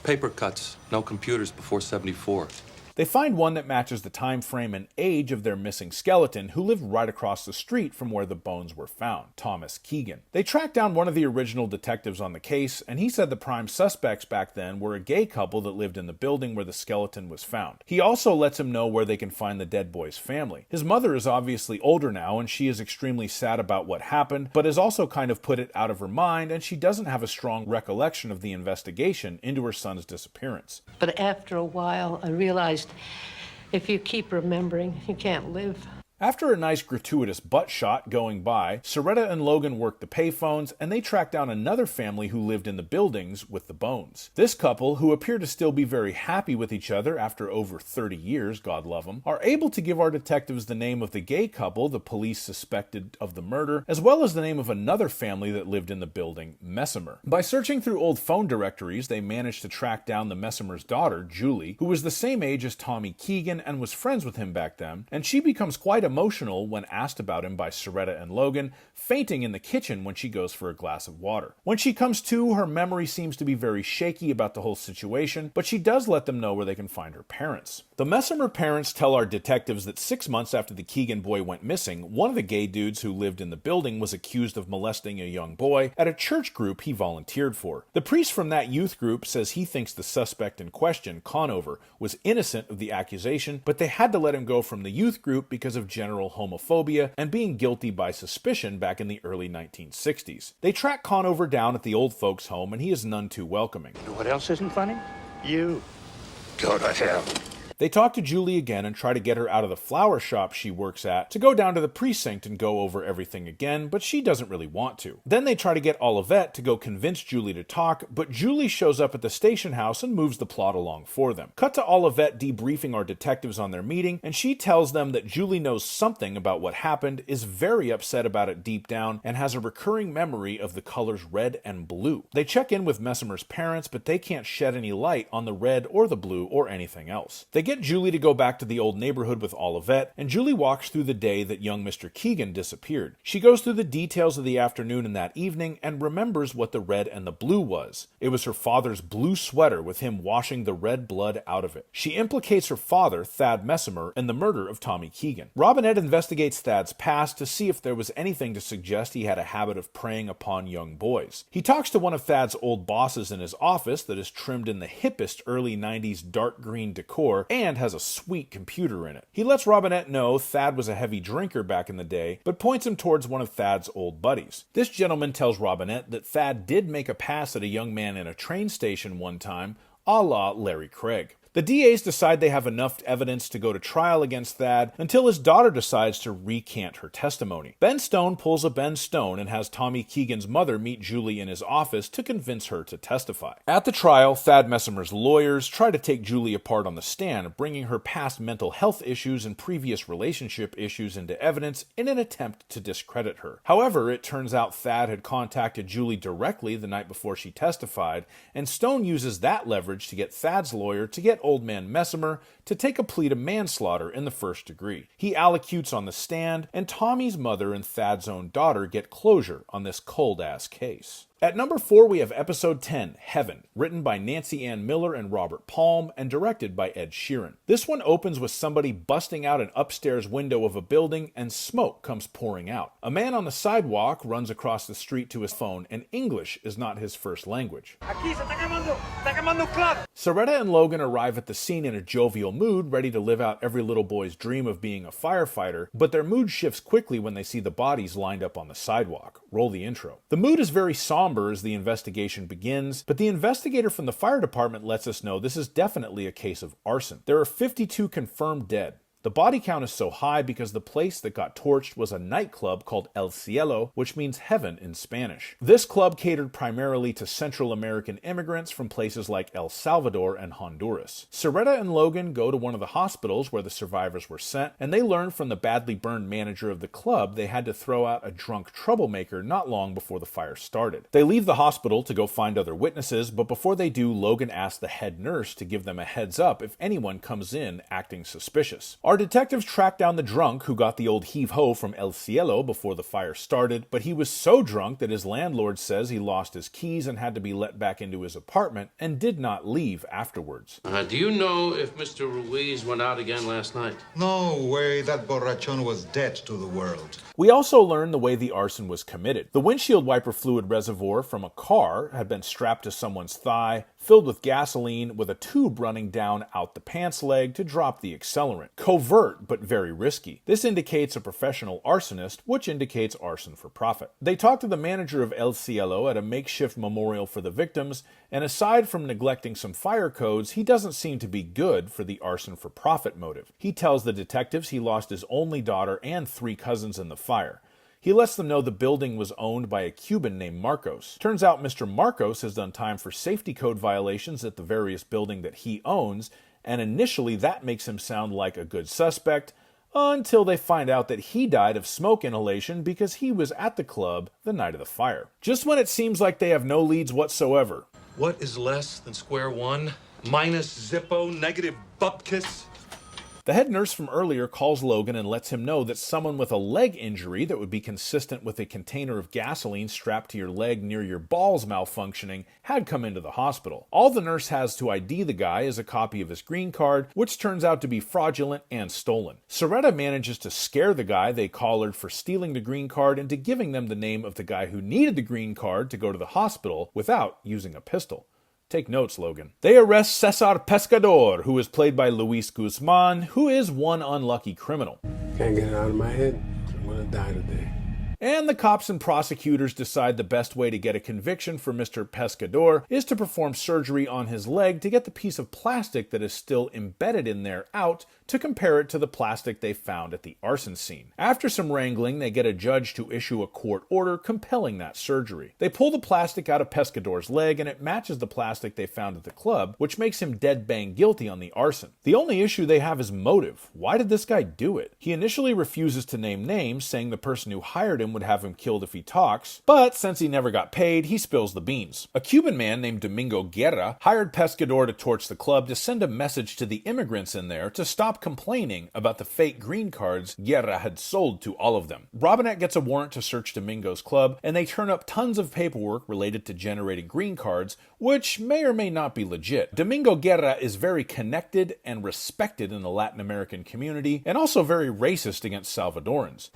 Paper cuts. No computers before 74. They find one that matches the time frame and age of their missing skeleton, who lived right across the street from where the bones were found, Thomas Keegan. They track down one of the original detectives on the case, and he said the prime suspects back then were a gay couple that lived in the building where the skeleton was found. He also lets him know where they can find the dead boy's family. His mother is obviously older now, and she is extremely sad about what happened, but has also kind of put it out of her mind, and she doesn't have a strong recollection of the investigation into her son's disappearance. But after a while, I realized if you keep remembering, you can't live. After a nice gratuitous butt shot going by, Cerreta and Logan work the payphones, and they track down another family who lived in the buildings with the bones. This couple, who appear to still be very happy with each other after over 30 years, God love them, are able to give our detectives the name of the gay couple the police suspected of the murder, as well as the name of another family that lived in the building, Messimer. By searching through old phone directories, they managed to track down the Messimer's daughter, Julie, who was the same age as Tommy Keegan and was friends with him back then, and she becomes quite emotional when asked about him by Cerreta and Logan, fainting in the kitchen when she goes for a glass of water. When she comes to, her memory seems to be very shaky about the whole situation, but she does let them know where they can find her parents. The Messimer parents tell our detectives that 6 months after the Keegan boy went missing, one of the gay dudes who lived in the building was accused of molesting a young boy at a church group he volunteered for. The priest from that youth group says he thinks the suspect in question, Conover, was innocent of the accusation, but they had to let him go from the youth group because of general homophobia and being guilty by suspicion back in the early 1960s. They track Conover down at the old folks' home, and he is none too welcoming. You know what else isn't funny? You. Go to hell. They talk to Julie again and try to get her out of the flower shop she works at to go down to the precinct and go over everything again, but she doesn't really want to. Then they try to get Olivette to go convince Julie to talk, but Julie shows up at the station house and moves the plot along for them. Cut to Olivette debriefing our detectives on their meeting, and she tells them that Julie knows something about what happened, is very upset about it deep down, and has a recurring memory of the colors red and blue. They check in with Messimer's parents, but they can't shed any light on the red or the blue or anything else. They get Julie to go back to the old neighborhood with Olivette, and Julie walks through the day that young Mr. Keegan disappeared. She goes through the details of the afternoon and that evening and remembers what the red and the blue was. It was her father's blue sweater with him washing the red blood out of it. She implicates her father, Thad Messimer, in the murder of Tommy Keegan. Robinette investigates Thad's past to see if there was anything to suggest he had a habit of preying upon young boys. He talks to one of Thad's old bosses in his office that is trimmed in the hippest early 90s dark green decor and has a sweet computer in it. He lets Robinette know Thad was a heavy drinker back in the day, but points him towards one of Thad's old buddies. This gentleman tells Robinette that Thad did make a pass at a young man in a train station one time, a la Larry Craig. The DAs decide they have enough evidence to go to trial against Thad until his daughter decides to recant her testimony. Ben Stone pulls a Ben Stone and has Tommy Keegan's mother meet Julie in his office to convince her to testify. At the trial, Thad Messimer's lawyers try to take Julie apart on the stand, bringing her past mental health issues and previous relationship issues into evidence in an attempt to discredit her. However, it turns out Thad had contacted Julie directly the night before she testified, and Stone uses that leverage to get Thad's lawyer to get old man Messimer to take a plea to manslaughter in the first degree. He allocutes on the stand, and Tommy's mother and Thad's own daughter get closure on this cold-ass case. At number 4, we have episode 10, Heaven, written by Nancy Ann Miller and Robert Palm, and directed by Ed Sherin. This one opens with somebody busting out an upstairs window of a building, and smoke comes pouring out. A man on the sidewalk runs across the street to his phone, and English is not his first language. Cerreta and Logan arrive at the scene in a jovial mood, ready to live out every little boy's dream of being a firefighter, but their mood shifts quickly when they see the bodies lined up on the sidewalk. Roll the intro. The mood is very somber as the investigation begins, but the investigator from the fire department lets us know this is definitely a case of arson. There are 52 confirmed dead. The body count is so high because the place that got torched was a nightclub called El Cielo, which means heaven in Spanish. This club catered primarily to Central American immigrants from places like El Salvador and Honduras. Cerreta and Logan go to one of the hospitals where the survivors were sent, and they learn from the badly burned manager of the club they had to throw out a drunk troublemaker not long before the fire started. They leave the hospital to go find other witnesses, but before they do, Logan asks the head nurse to give them a heads up if anyone comes in acting suspicious. Our detectives track down the drunk who got the old heave-ho from El Cielo before the fire started, but he was so drunk that his landlord says he lost his keys and had to be let back into his apartment and did not leave afterwards. Do you know if Mr. Ruiz went out again last night? No way, that borrachon was dead to the world. We also learn the way the arson was committed. The windshield wiper fluid reservoir from a car had been strapped to someone's thigh, filled with gasoline with a tube running down out the pants leg to drop the accelerant. Covert, but very risky. This indicates a professional arsonist, which indicates arson for profit. They talk to the manager of El Cielo at a makeshift memorial for the victims, and aside from neglecting some fire codes, he doesn't seem to be good for the arson for profit motive. He tells the detectives he lost his only daughter and 3 cousins in the fire. He lets them know the building was owned by a Cuban named Marcos. Turns out Mr. Marcos has done time for safety code violations at the various buildings that he owns, and initially that makes him sound like a good suspect, until they find out that he died of smoke inhalation because he was at the club the night of the fire. Just when it seems like they have no leads whatsoever. What is less than square one? Minus Zippo, negative bupkis? The head nurse from earlier calls Logan and lets him know that someone with a leg injury that would be consistent with a container of gasoline strapped to your leg near your balls malfunctioning had come into the hospital. All the nurse has to ID the guy is a copy of his green card, which turns out to be fraudulent and stolen. Cerreta manages to scare the guy they collared for stealing the green card into giving them the name of the guy who needed the green card to go to the hospital without using a pistol. Take notes, Logan. They arrest Cesar Pescador, who is played by Luis Guzman, who is one unlucky criminal. Can't get it out of my head. I'm gonna die today. And the cops and prosecutors decide the best way to get a conviction for Mr. Pescador is to perform surgery on his leg to get the piece of plastic that is still embedded in there out to compare it to the plastic they found at the arson scene. After some wrangling, they get a judge to issue a court order compelling that surgery. They pull the plastic out of Pescador's leg and it matches the plastic they found at the club, which makes him dead bang guilty on the arson. The only issue they have is motive. Why did this guy do it? He initially refuses to name names, saying the person who hired him would have him killed if he talks, but since he never got paid, he spills the beans. A Cuban man named Domingo Guerra hired Pescador to torch the club to send a message to the immigrants in there to stop complaining about the fake green cards Guerra had sold to all of them. Robinette gets a warrant to search Domingo's club, and they turn up tons of paperwork related to generating green cards, which may or may not be legit. Domingo Guerra is very connected and respected in the Latin American community, and also very racist against Salvadorans.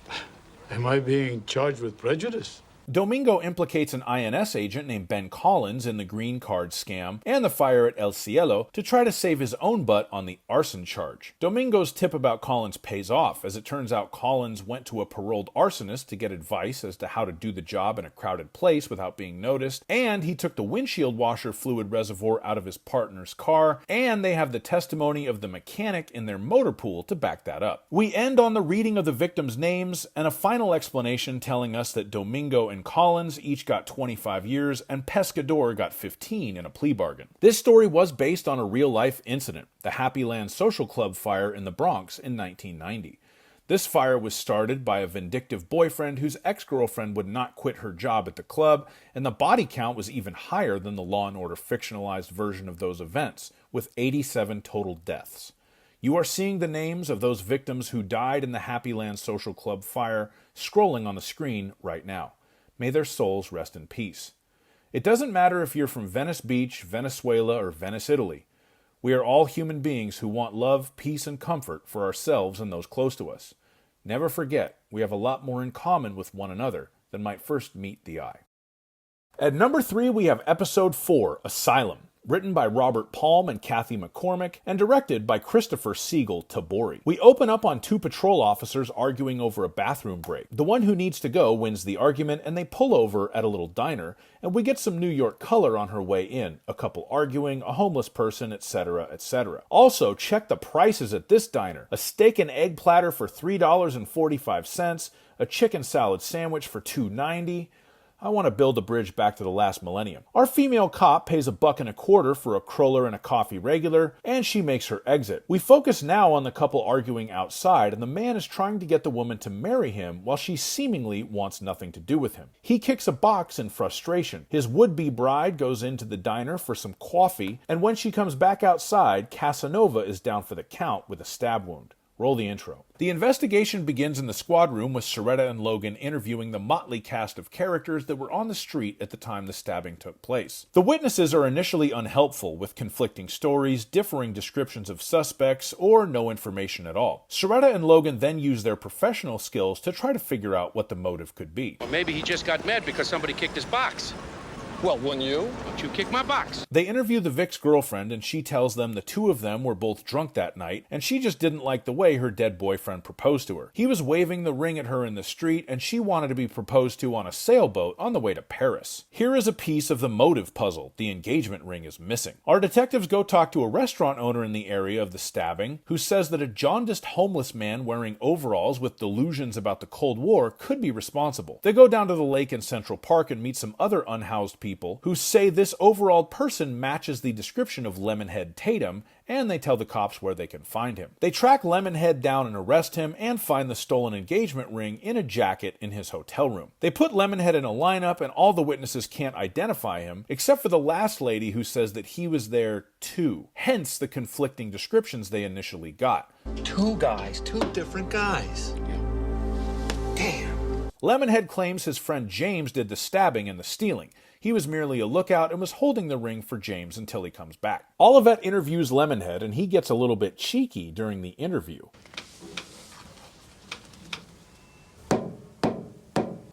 Am I being charged with prejudice? Domingo implicates an INS agent named Ben Collins in the green card scam and the fire at El Cielo to try to save his own butt on the arson charge. Domingo's tip about Collins pays off, as it turns out Collins went to a paroled arsonist to get advice as to how to do the job in a crowded place without being noticed, and he took the windshield washer fluid reservoir out of his partner's car, and they have the testimony of the mechanic in their motor pool to back that up. We end on the reading of the victims' names and a final explanation telling us that Domingo and Collins each got 25 years, and Pescador got 15 in a plea bargain. This story was based on a real-life incident, the Happy Land Social Club fire in the Bronx in 1990. This fire was started by a vindictive boyfriend whose ex-girlfriend would not quit her job at the club, and the body count was even higher than the Law & Order fictionalized version of those events, with 87 total deaths. You are seeing the names of those victims who died in the Happy Land Social Club fire scrolling on the screen right now. May their souls rest in peace. It doesn't matter if you're from Venice Beach, Venezuela, or Venice, Italy. We are all human beings who want love, peace, and comfort for ourselves and those close to us. Never forget, we have a lot more in common with one another than might first meet the eye. At number 3, we have Episode 4, Asylum, written by Robert Palm and Kathy McCormick, and directed by Kristoffer Siegel-Tabori. We open up on 2 patrol officers arguing over a bathroom break. The one who needs to go wins the argument, and they pull over at a little diner, and we get some New York color on her way in, a couple arguing, a homeless person, etc., etc. Also, check the prices at this diner. A steak and egg platter for $3.45, a chicken salad sandwich for $2.90. I want to build a bridge back to the last millennium. Our female cop pays $1.25 for a cruller and a coffee regular, and she makes her exit. We focus now on the couple arguing outside, and the man is trying to get the woman to marry him while she seemingly wants nothing to do with him. He kicks a box in frustration. His would-be bride goes into the diner for some coffee, and when she comes back outside, Casanova is down for the count with a stab wound. Roll the intro. The investigation begins in the squad room with Cerreta and Logan interviewing the motley cast of characters that were on the street at the time the stabbing took place. The witnesses are initially unhelpful, with conflicting stories, differing descriptions of suspects, or no information at all. Cerreta and Logan then use their professional skills to try to figure out what the motive could be. Or maybe he just got mad because somebody kicked his box. Well, wouldn't you? Don't you kick my box. They interview the Vic's girlfriend, and she tells them the two of them were both drunk that night, and she just didn't like the way her dead boyfriend proposed to her. He was waving the ring at her in the street, and she wanted to be proposed to on a sailboat on the way to Paris. Here is a piece of the motive puzzle. The engagement ring is missing. Our detectives go talk to a restaurant owner in the area of the stabbing, who says that a jaundiced homeless man wearing overalls with delusions about the Cold War could be responsible. They go down to the lake in Central Park and meet some other unhoused people who say this overalled person matches the description of Lemonhead Tatum, and they tell the cops where they can find him. They track Lemonhead down and arrest him, and find the stolen engagement ring in a jacket in his hotel room. They put Lemonhead in a lineup, and all the witnesses can't identify him, except for the last lady who says that he was there too. Hence the conflicting descriptions they initially got. Two guys, two different guys. Damn. Lemonhead claims his friend James did the stabbing and the stealing. He was merely a lookout and was holding the ring for James until he comes back. Olivet interviews Lemonhead, and he gets a little bit cheeky during the interview.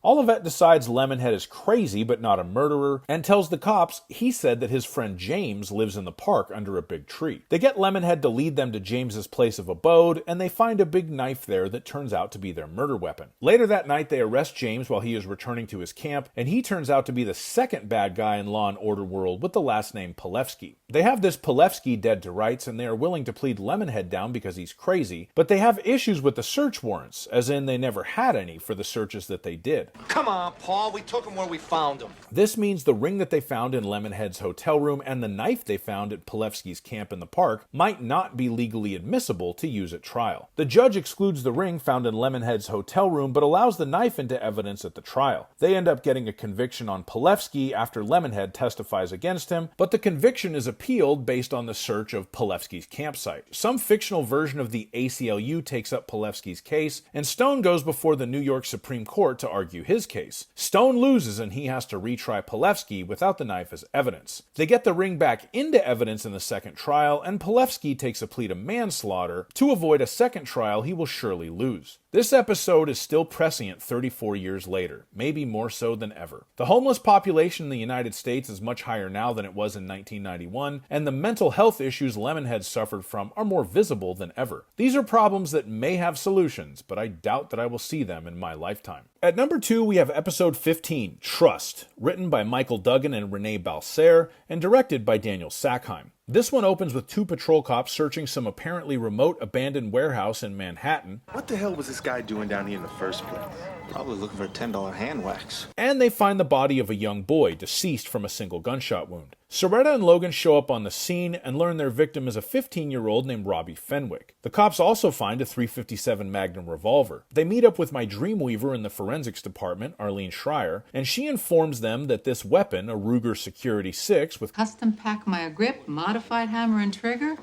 Olivet decides Lemonhead is crazy but not a murderer, and tells the cops he said that his friend James lives in the park under a big tree. They get Lemonhead to lead them to James's place of abode, and they find a big knife there that turns out to be their murder weapon. Later that night they arrest James while he is returning to his camp, and he turns out to be the second bad guy in Law and Order world with the last name Palevsky. They have this Palevsky dead to rights, and they are willing to plead Lemonhead down because he's crazy, but they have issues with the search warrants, as in they never had any for the searches that they did. Come on, Paul. We took him where we found him. This means the ring that they found in Lemonhead's hotel room and the knife they found at Palevsky's camp in the park might not be legally admissible to use at trial. The judge excludes the ring found in Lemonhead's hotel room, but allows the knife into evidence at the trial. They end up getting a conviction on Palevsky after Lemonhead testifies against him, but the conviction is appealed based on the search of Palevsky's campsite. Some fictional version of the ACLU takes up Palevsky's case, and Stone goes before the New York Supreme Court to argue his case. Stone loses, and he has to retry Palevsky without the knife as evidence. They get the ring back into evidence in the second trial, and Palevsky takes a plea to manslaughter. To avoid a second trial, he will surely lose. This episode is still prescient 34 years later, maybe more so than ever. The homeless population in the United States is much higher now than it was in 1991, and the mental health issues Lemonhead suffered from are more visible than ever. These are problems that may have solutions, but I doubt that I will see them in my lifetime. At number 2, we have episode 15, Trust, written by Michael Duggan and Renee Balcer, and directed by Daniel Sackheim. This one opens with 2 patrol cops searching some apparently remote abandoned warehouse in Manhattan. What the hell was this guy doing down here in the first place? Probably looking for $10 hand wax. And they find the body of a young boy, deceased from a single gunshot wound. Cerreta and Logan show up on the scene and learn their victim is a 15-year-old named Robbie Fenwick. The cops also find a .357 Magnum revolver. They meet up with my Dreamweaver in the forensics department, Arlene Schreier, and she informs them that this weapon, a Ruger Security 6 with custom Packmeyer grip, modified hammer and trigger.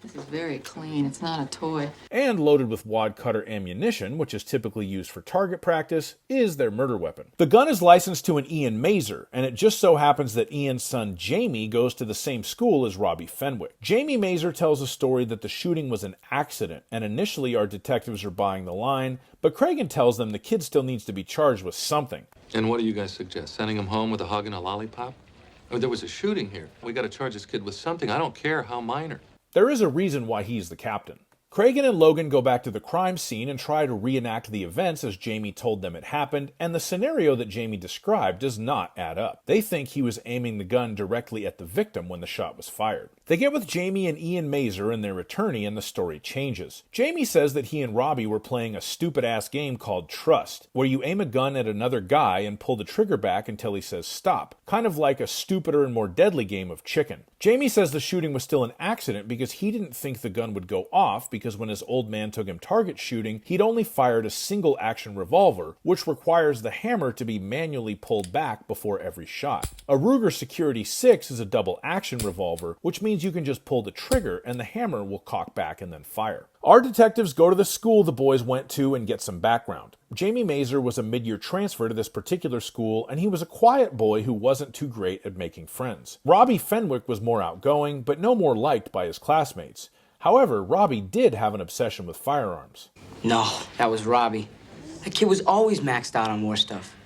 This is very clean. It's not a toy. And loaded with wad cutter ammunition, which is typically used for target practice, is their murder weapon. The gun is licensed to an Ian Mazer, and it just so happens that Ian's son Jamie goes to the same school as Robbie Fenwick. Jamie Mazer tells a story that the shooting was an accident, and initially our detectives are buying the line, but Cragen tells them the kid still needs to be charged with something. And what do you guys suggest? Sending him home with a hug and a lollipop? Oh, there was a shooting here. We got to charge this kid with something. I don't care how minor. There is a reason why he's the captain. Cragen and Logan go back to the crime scene and try to reenact the events as Jamie told them it happened, and the scenario that Jamie described does not add up. They think he was aiming the gun directly at the victim when the shot was fired. They get with Jamie and Ian Mazer and their attorney, and the story changes. Jamie says that he and Robbie were playing a stupid-ass game called Trust, where you aim a gun at another guy and pull the trigger back until he says stop, kind of like a stupider and more deadly game of chicken. Jamie says the shooting was still an accident because he didn't think the gun would go off because when his old man took him target shooting, he'd only fired a single action revolver, which requires the hammer to be manually pulled back before every shot. A Ruger Security 6 is a double action revolver, which means you can just pull the trigger and the hammer will cock back and then fire. Our detectives go to the school the boys went to and get some background. Jamie Mazer was a mid-year transfer to this particular school, and he was a quiet boy who wasn't too great at making friends. Robbie Fenwick was more outgoing, but no more liked by his classmates. However, Robbie did have an obsession with firearms. No, that was Robbie. That kid was always maxed out on war stuff.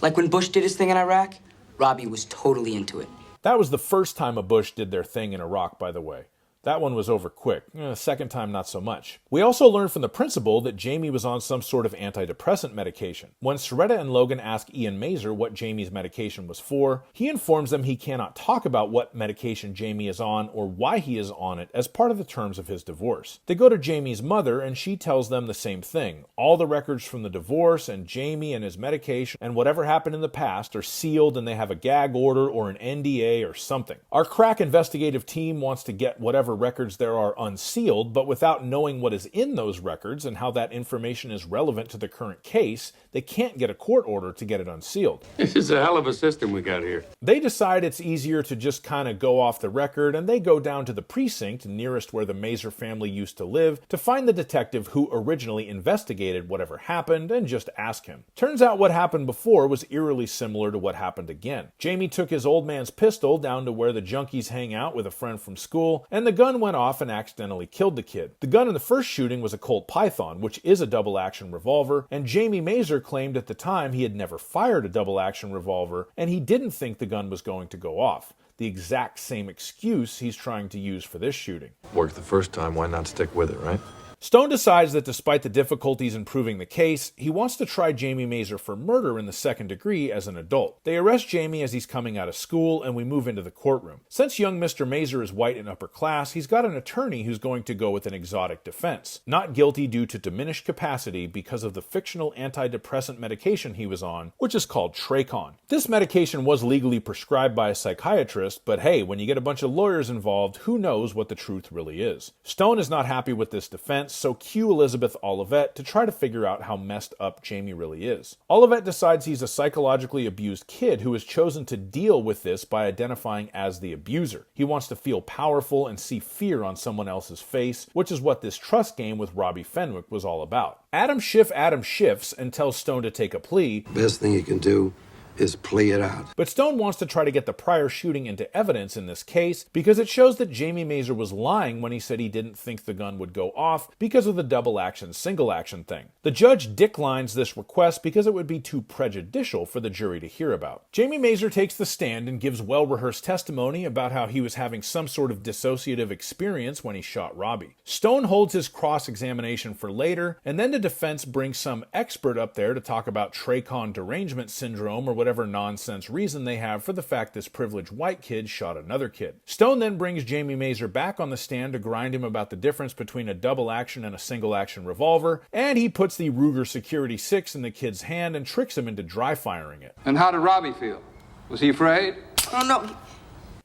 Like when Bush did his thing in Iraq, Robbie was totally into it. That was the first time a Bush did their thing in Iraq, by the way. That one was over quick. Second time, not so much. We also learned from the principal that Jamie was on some sort of antidepressant medication. When Cerreta and Logan ask Ian Mazer what Jamie's medication was for, he informs them he cannot talk about what medication Jamie is on or why he is on it as part of the terms of his divorce. They go to Jamie's mother and she tells them the same thing. All the records from the divorce and Jamie and his medication and whatever happened in the past are sealed and they have a gag order or an NDA or something. Our crack investigative team wants to get whatever records there are unsealed, but without knowing what is in those records and how that information is relevant to the current case, they can't get a court order to get it unsealed. This is a hell of a system we got here. They decide it's easier to just kind of go off the record, and they go down to the precinct nearest where the Mazer family used to live to find the detective who originally investigated whatever happened and just ask him. Turns out what happened before was eerily similar to what happened again. Jamie took his old man's pistol down to where the junkies hang out with a friend from school, and the gun went off and accidentally killed the kid. The gun in the first shooting was a Colt Python, which is a double-action revolver, and Jamie Mazer claimed at the time he had never fired a double-action revolver, and he didn't think the gun was going to go off. The exact same excuse he's trying to use for this shooting. Worked the first time, why not stick with it, right? Stone decides that despite the difficulties in proving the case, he wants to try Jamie Mazer for murder in the second degree as an adult. They arrest Jamie as he's coming out of school, and we move into the courtroom. Since young Mr. Mazer is white and upper class, he's got an attorney who's going to go with an exotic defense. Not guilty due to diminished capacity because of the fictional antidepressant medication he was on, which is called Cragen. This medication was legally prescribed by a psychiatrist, but hey, when you get a bunch of lawyers involved, who knows what the truth really is. Stone is not happy with this defense, so cue Elizabeth Olivet to try to figure out how messed up Jamie really is. Olivet decides he's a psychologically abused kid who has chosen to deal with this by identifying as the abuser. He wants to feel powerful and see fear on someone else's face, which is what this trust game with Robbie Fenwick was all about. Adam shifts and tells Stone to take a plea. Best thing you can do is play it out. But Stone wants to try to get the prior shooting into evidence in this case because it shows that Jamie Mazer was lying when he said he didn't think the gun would go off because of the double action, single action thing. The judge declines this request because it would be too prejudicial for the jury to hear about. Jamie Mazer takes the stand and gives well-rehearsed testimony about how he was having some sort of dissociative experience when he shot Robbie. Stone holds his cross-examination for later, and then the defense brings some expert up there to talk about Cragen derangement syndrome or whatever nonsense reason they have for the fact this privileged white kid shot another kid. Stone then brings Jamie Mazer back on the stand to grind him about the difference between a double action and a single action revolver, and he puts the Ruger Security 6 in the kid's hand and tricks him into dry firing it. And how did Robbie feel? Was he afraid? Oh, no.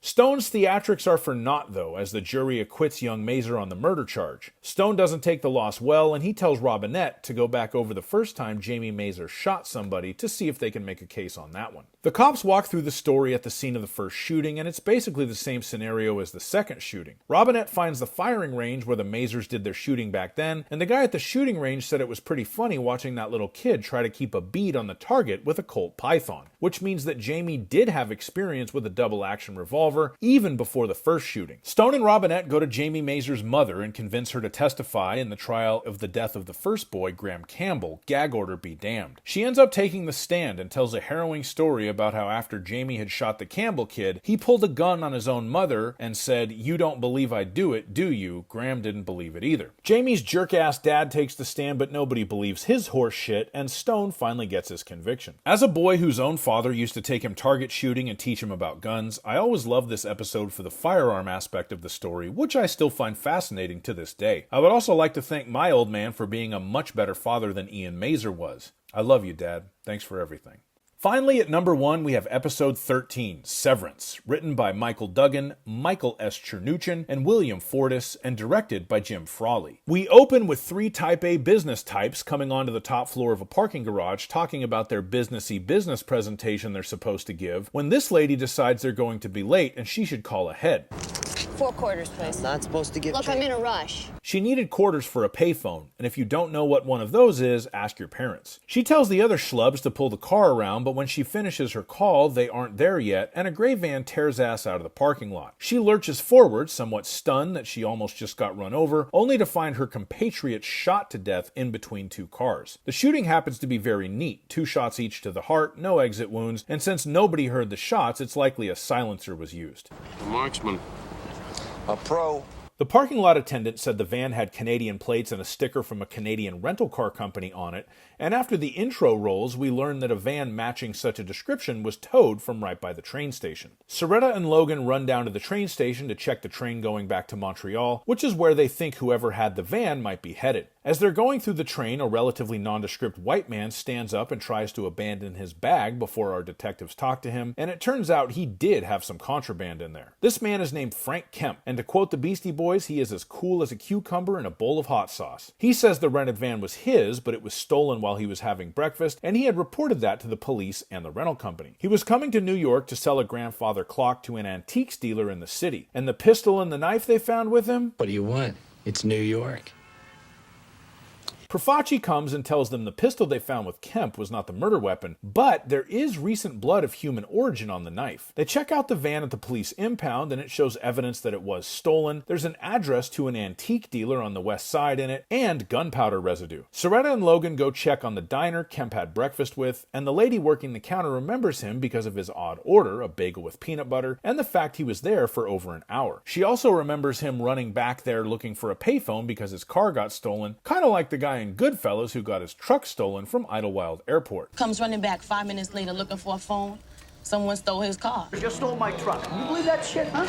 Stone's theatrics are for naught, though, as the jury acquits young Mazer on the murder charge. Stone doesn't take the loss well, and he tells Robinette to go back over the first time Jamie Mazer shot somebody to see if they can make a case on that one. The cops walk through the story at the scene of the first shooting, and it's basically the same scenario as the second shooting. Robinette finds the firing range where the Mazers did their shooting back then, and the guy at the shooting range said it was pretty funny watching that little kid try to keep a bead on the target with a Colt Python, which means that Jamie did have experience with a double-action revolver even before the first shooting. Stone and Robinette go to Jamie Mazer's mother and convince her to testify in the trial of the death of the first boy, Graham Campbell, gag order be damned. She ends up taking the stand and tells a harrowing story about how after Jamie had shot the Campbell kid, he pulled a gun on his own mother and said, "You don't believe I do it, do you?" Graham didn't believe it either. Jamie's jerk-ass dad takes the stand, but nobody believes his horse shit, and Stone finally gets his conviction. As a boy whose own father used to take him target shooting and teach him about guns, I always loved this episode for the firearm aspect of the story, which I still find fascinating to this day. I would also like to thank my old man for being a much better father than Ian Mazer was. I love you, Dad. Thanks for everything. Finally, at number 1, we have episode 13, Severance, written by Michael Duggan, Michael S. Chernuchin, and William Fortis, and directed by Jim Frawley. We open with 3 Type A business types coming onto the top floor of a parking garage talking about their businessy business presentation they're supposed to give, when this lady decides they're going to be late and she should call ahead. 4 quarters, please. Not supposed to give Look, I'm in a rush. She needed quarters for a payphone, and if you don't know what one of those is, ask your parents. She tells the other schlubs to pull the car around, but when she finishes her call, they aren't there yet, and a gray van tears ass out of the parking lot. She lurches forward, somewhat stunned that she almost just got run over, only to find her compatriot shot to death in between 2 cars. The shooting happens to be very neat, 2 shots each to the heart, no exit wounds, and since nobody heard the shots, it's likely a silencer was used. A marksman. A pro. The parking lot attendant said the van had Canadian plates and a sticker from a Canadian rental car company on it, and after the intro rolls, we learned that a van matching such a description was towed from right by the train station. Cerreta and Logan run down to the train station to check the train going back to Montreal, which is where they think whoever had the van might be headed. As they're going through the train, a relatively nondescript white man stands up and tries to abandon his bag before our detectives talk to him, and it turns out he did have some contraband in there. This man is named Frank Kemp, and to quote the Beastie Boys, he is as cool as a cucumber in a bowl of hot sauce. He says the rented van was his, but it was stolen while he was having breakfast, and he had reported that to the police and the rental company. He was coming to New York to sell a grandfather clock to an antiques dealer in the city, and the pistol and the knife they found with him? What do you want? It's New York. Profaci comes and tells them the pistol they found with Kemp was not the murder weapon, but there is recent blood of human origin on the knife. They check out the van at the police impound and it shows evidence that it was stolen. There's an address to an antique dealer on the west side in it, and gunpowder residue. Cerreta and Logan go check on the diner Kemp had breakfast with, and the lady working the counter remembers him because of his odd order, a bagel with peanut butter, and the fact he was there for over an hour. She also remembers him running back there looking for a payphone because his car got stolen, kind of like the guy in Goodfellas who got his truck stolen from Idlewild Airport. Comes running back 5 minutes later looking for a phone. Someone stole his car. You just stole my truck. You believe that shit, huh?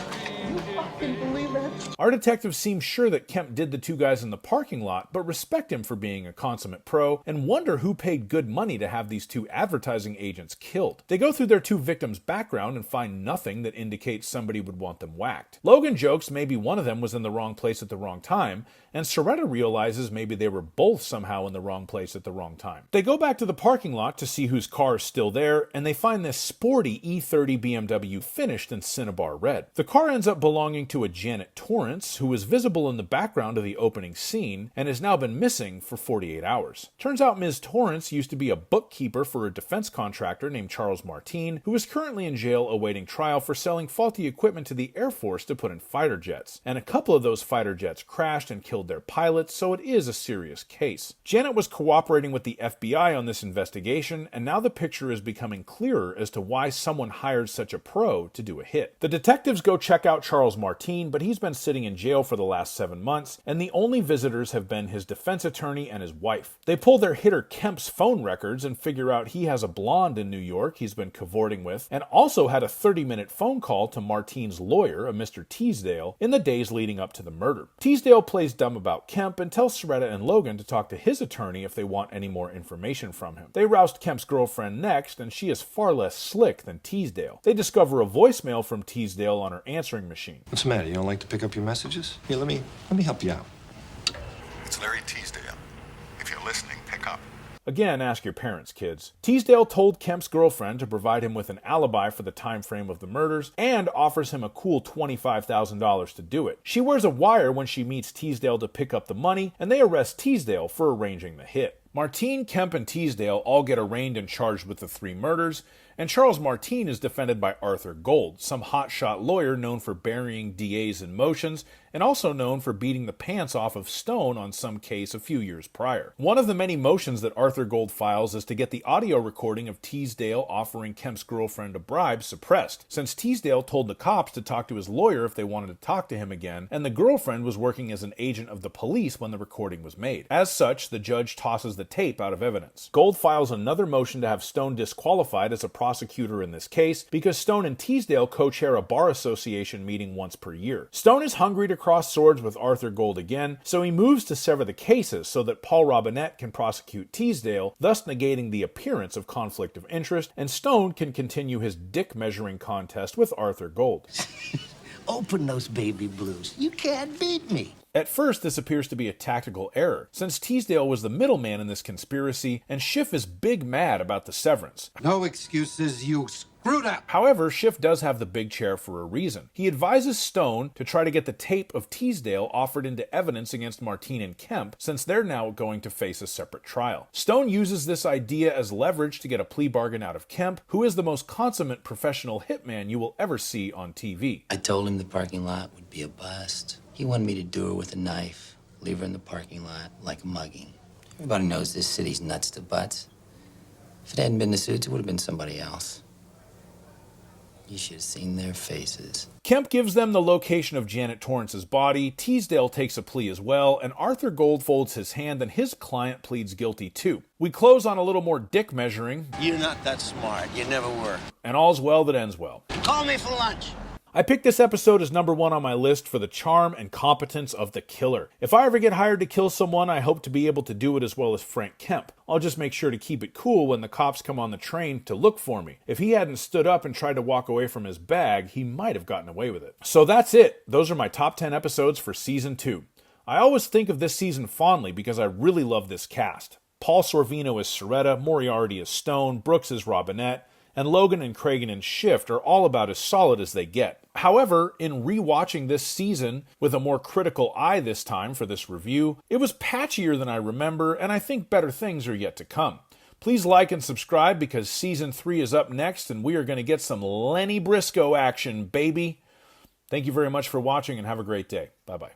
You fucking believe that? Our detectives seem sure that Kemp did the 2 guys in the parking lot, but respect him for being a consummate pro, and wonder who paid good money to have these 2 advertising agents killed. They go through their 2 victims' background and find nothing that indicates somebody would want them whacked. Logan jokes maybe one of them was in the wrong place at the wrong time, and Cerreta realizes maybe they were both somehow in the wrong place at the wrong time. They go back to the parking lot to see whose car is still there, and they find this sporty E30 BMW finished in Cinnabar red. The car ends up belonging to a Janet Torrance, who was visible in the background of the opening scene, and has now been missing for 48 hours. Turns out Ms. Torrance used to be a bookkeeper for a defense contractor named Charles Martin, who is currently in jail awaiting trial for selling faulty equipment to the Air Force to put in fighter jets. And a couple of those fighter jets crashed and killed their pilots, so it is a serious case. Janet was cooperating with the FBI on this investigation, and now the picture is becoming clearer as to why someone hired such a pro to do a hit. The detectives go check out Charles Martin, but he's been sitting in jail for the last 7 months, and the only visitors have been his defense attorney and his wife. They pull their hitter Kemp's phone records and figure out he has a blonde in New York he's been cavorting with, and also had a 30-minute phone call to Martin's lawyer, a Mr. Teasdale, in the days leading up to the murder. Teasdale plays dumb about Kemp and tells Cerreta and Logan to talk to his attorney if they want any more information from him. They roust Kemp's girlfriend next, and she is far less slick than Teasdale. They discover a voicemail from Teasdale on her answering machine. What's the matter? You don't like to pick up your messages? Here, let me help you out. It's Larry Teasdale. If you're listening, pick up. Again, ask your parents, kids. Teasdale told Kemp's girlfriend to provide him with an alibi for the time frame of the murders and offers him a cool $25,000 to do it. She wears a wire when she meets Teasdale to pick up the money, and they arrest Teasdale for arranging the hit. Martin, Kemp, and Teasdale all get arraigned and charged with the 3 murders, and Charles Martin is defended by Arthur Gold, some hotshot lawyer known for burying DAs in motions and also known for beating the pants off of Stone on some case a few years prior. One of the many motions that Arthur Gold files is to get the audio recording of Teasdale offering Kemp's girlfriend a bribe suppressed, since Teasdale told the cops to talk to his lawyer if they wanted to talk to him again, and the girlfriend was working as an agent of the police when the recording was made. As such, the judge tosses the tape out of evidence. Gold files another motion to have Stone disqualified as a prosecutor in this case because Stone and Teasdale co-chair a bar association meeting once per year. Stone is hungry to cross swords with Arthur Gold again, so he moves to sever the cases so that Paul Robinette can prosecute Teasdale, thus negating the appearance of conflict of interest, and Stone can continue his dick-measuring contest with Arthur Gold. Open those baby blues. You can't beat me. At first, this appears to be a tactical error, since Teasdale was the middleman in this conspiracy, and Schiff is big mad about the severance. No excuses, you screwed up! However, Schiff does have the big chair for a reason. He advises Stone to try to get the tape of Teasdale offered into evidence against Martine and Kemp, since they're now going to face a separate trial. Stone uses this idea as leverage to get a plea bargain out of Kemp, who is the most consummate professional hitman you will ever see on TV. I told him the parking lot would be a bust. He wanted me to do her with a knife, leave her in the parking lot like a mugging. Everybody knows this city's nuts to butts. If it hadn't been the suits, it would have been somebody else. You should have seen their faces. Kemp gives them the location of Janet Torrance's body, Teasdale takes a plea as well, and Arthur Gold folds his hand and his client pleads guilty too. We close on a little more dick measuring. You're not that smart. You never were. And all's well that ends well. Call me for lunch. I picked this episode as number 1 on my list for the charm and competence of the killer. If I ever get hired to kill someone, I hope to be able to do it as well as Frank Kemp. I'll just make sure to keep it cool when the cops come on the train to look for me. If he hadn't stood up and tried to walk away from his bag, he might have gotten away with it. So that's it. Those are my top 10 episodes for Season 2. I always think of this season fondly because I really love this cast. Paul Sorvino as Cerreta, Moriarty as Stone, Brooks as Robinette, and Logan and Cragen and Schiff are all about as solid as they get. However, in rewatching this season with a more critical eye this time for this review, it was patchier than I remember, and I think better things are yet to come. Please like and subscribe because Season 3 is up next, and we are going to get some Lenny Briscoe action, baby. Thank you very much for watching, and have a great day. Bye-bye.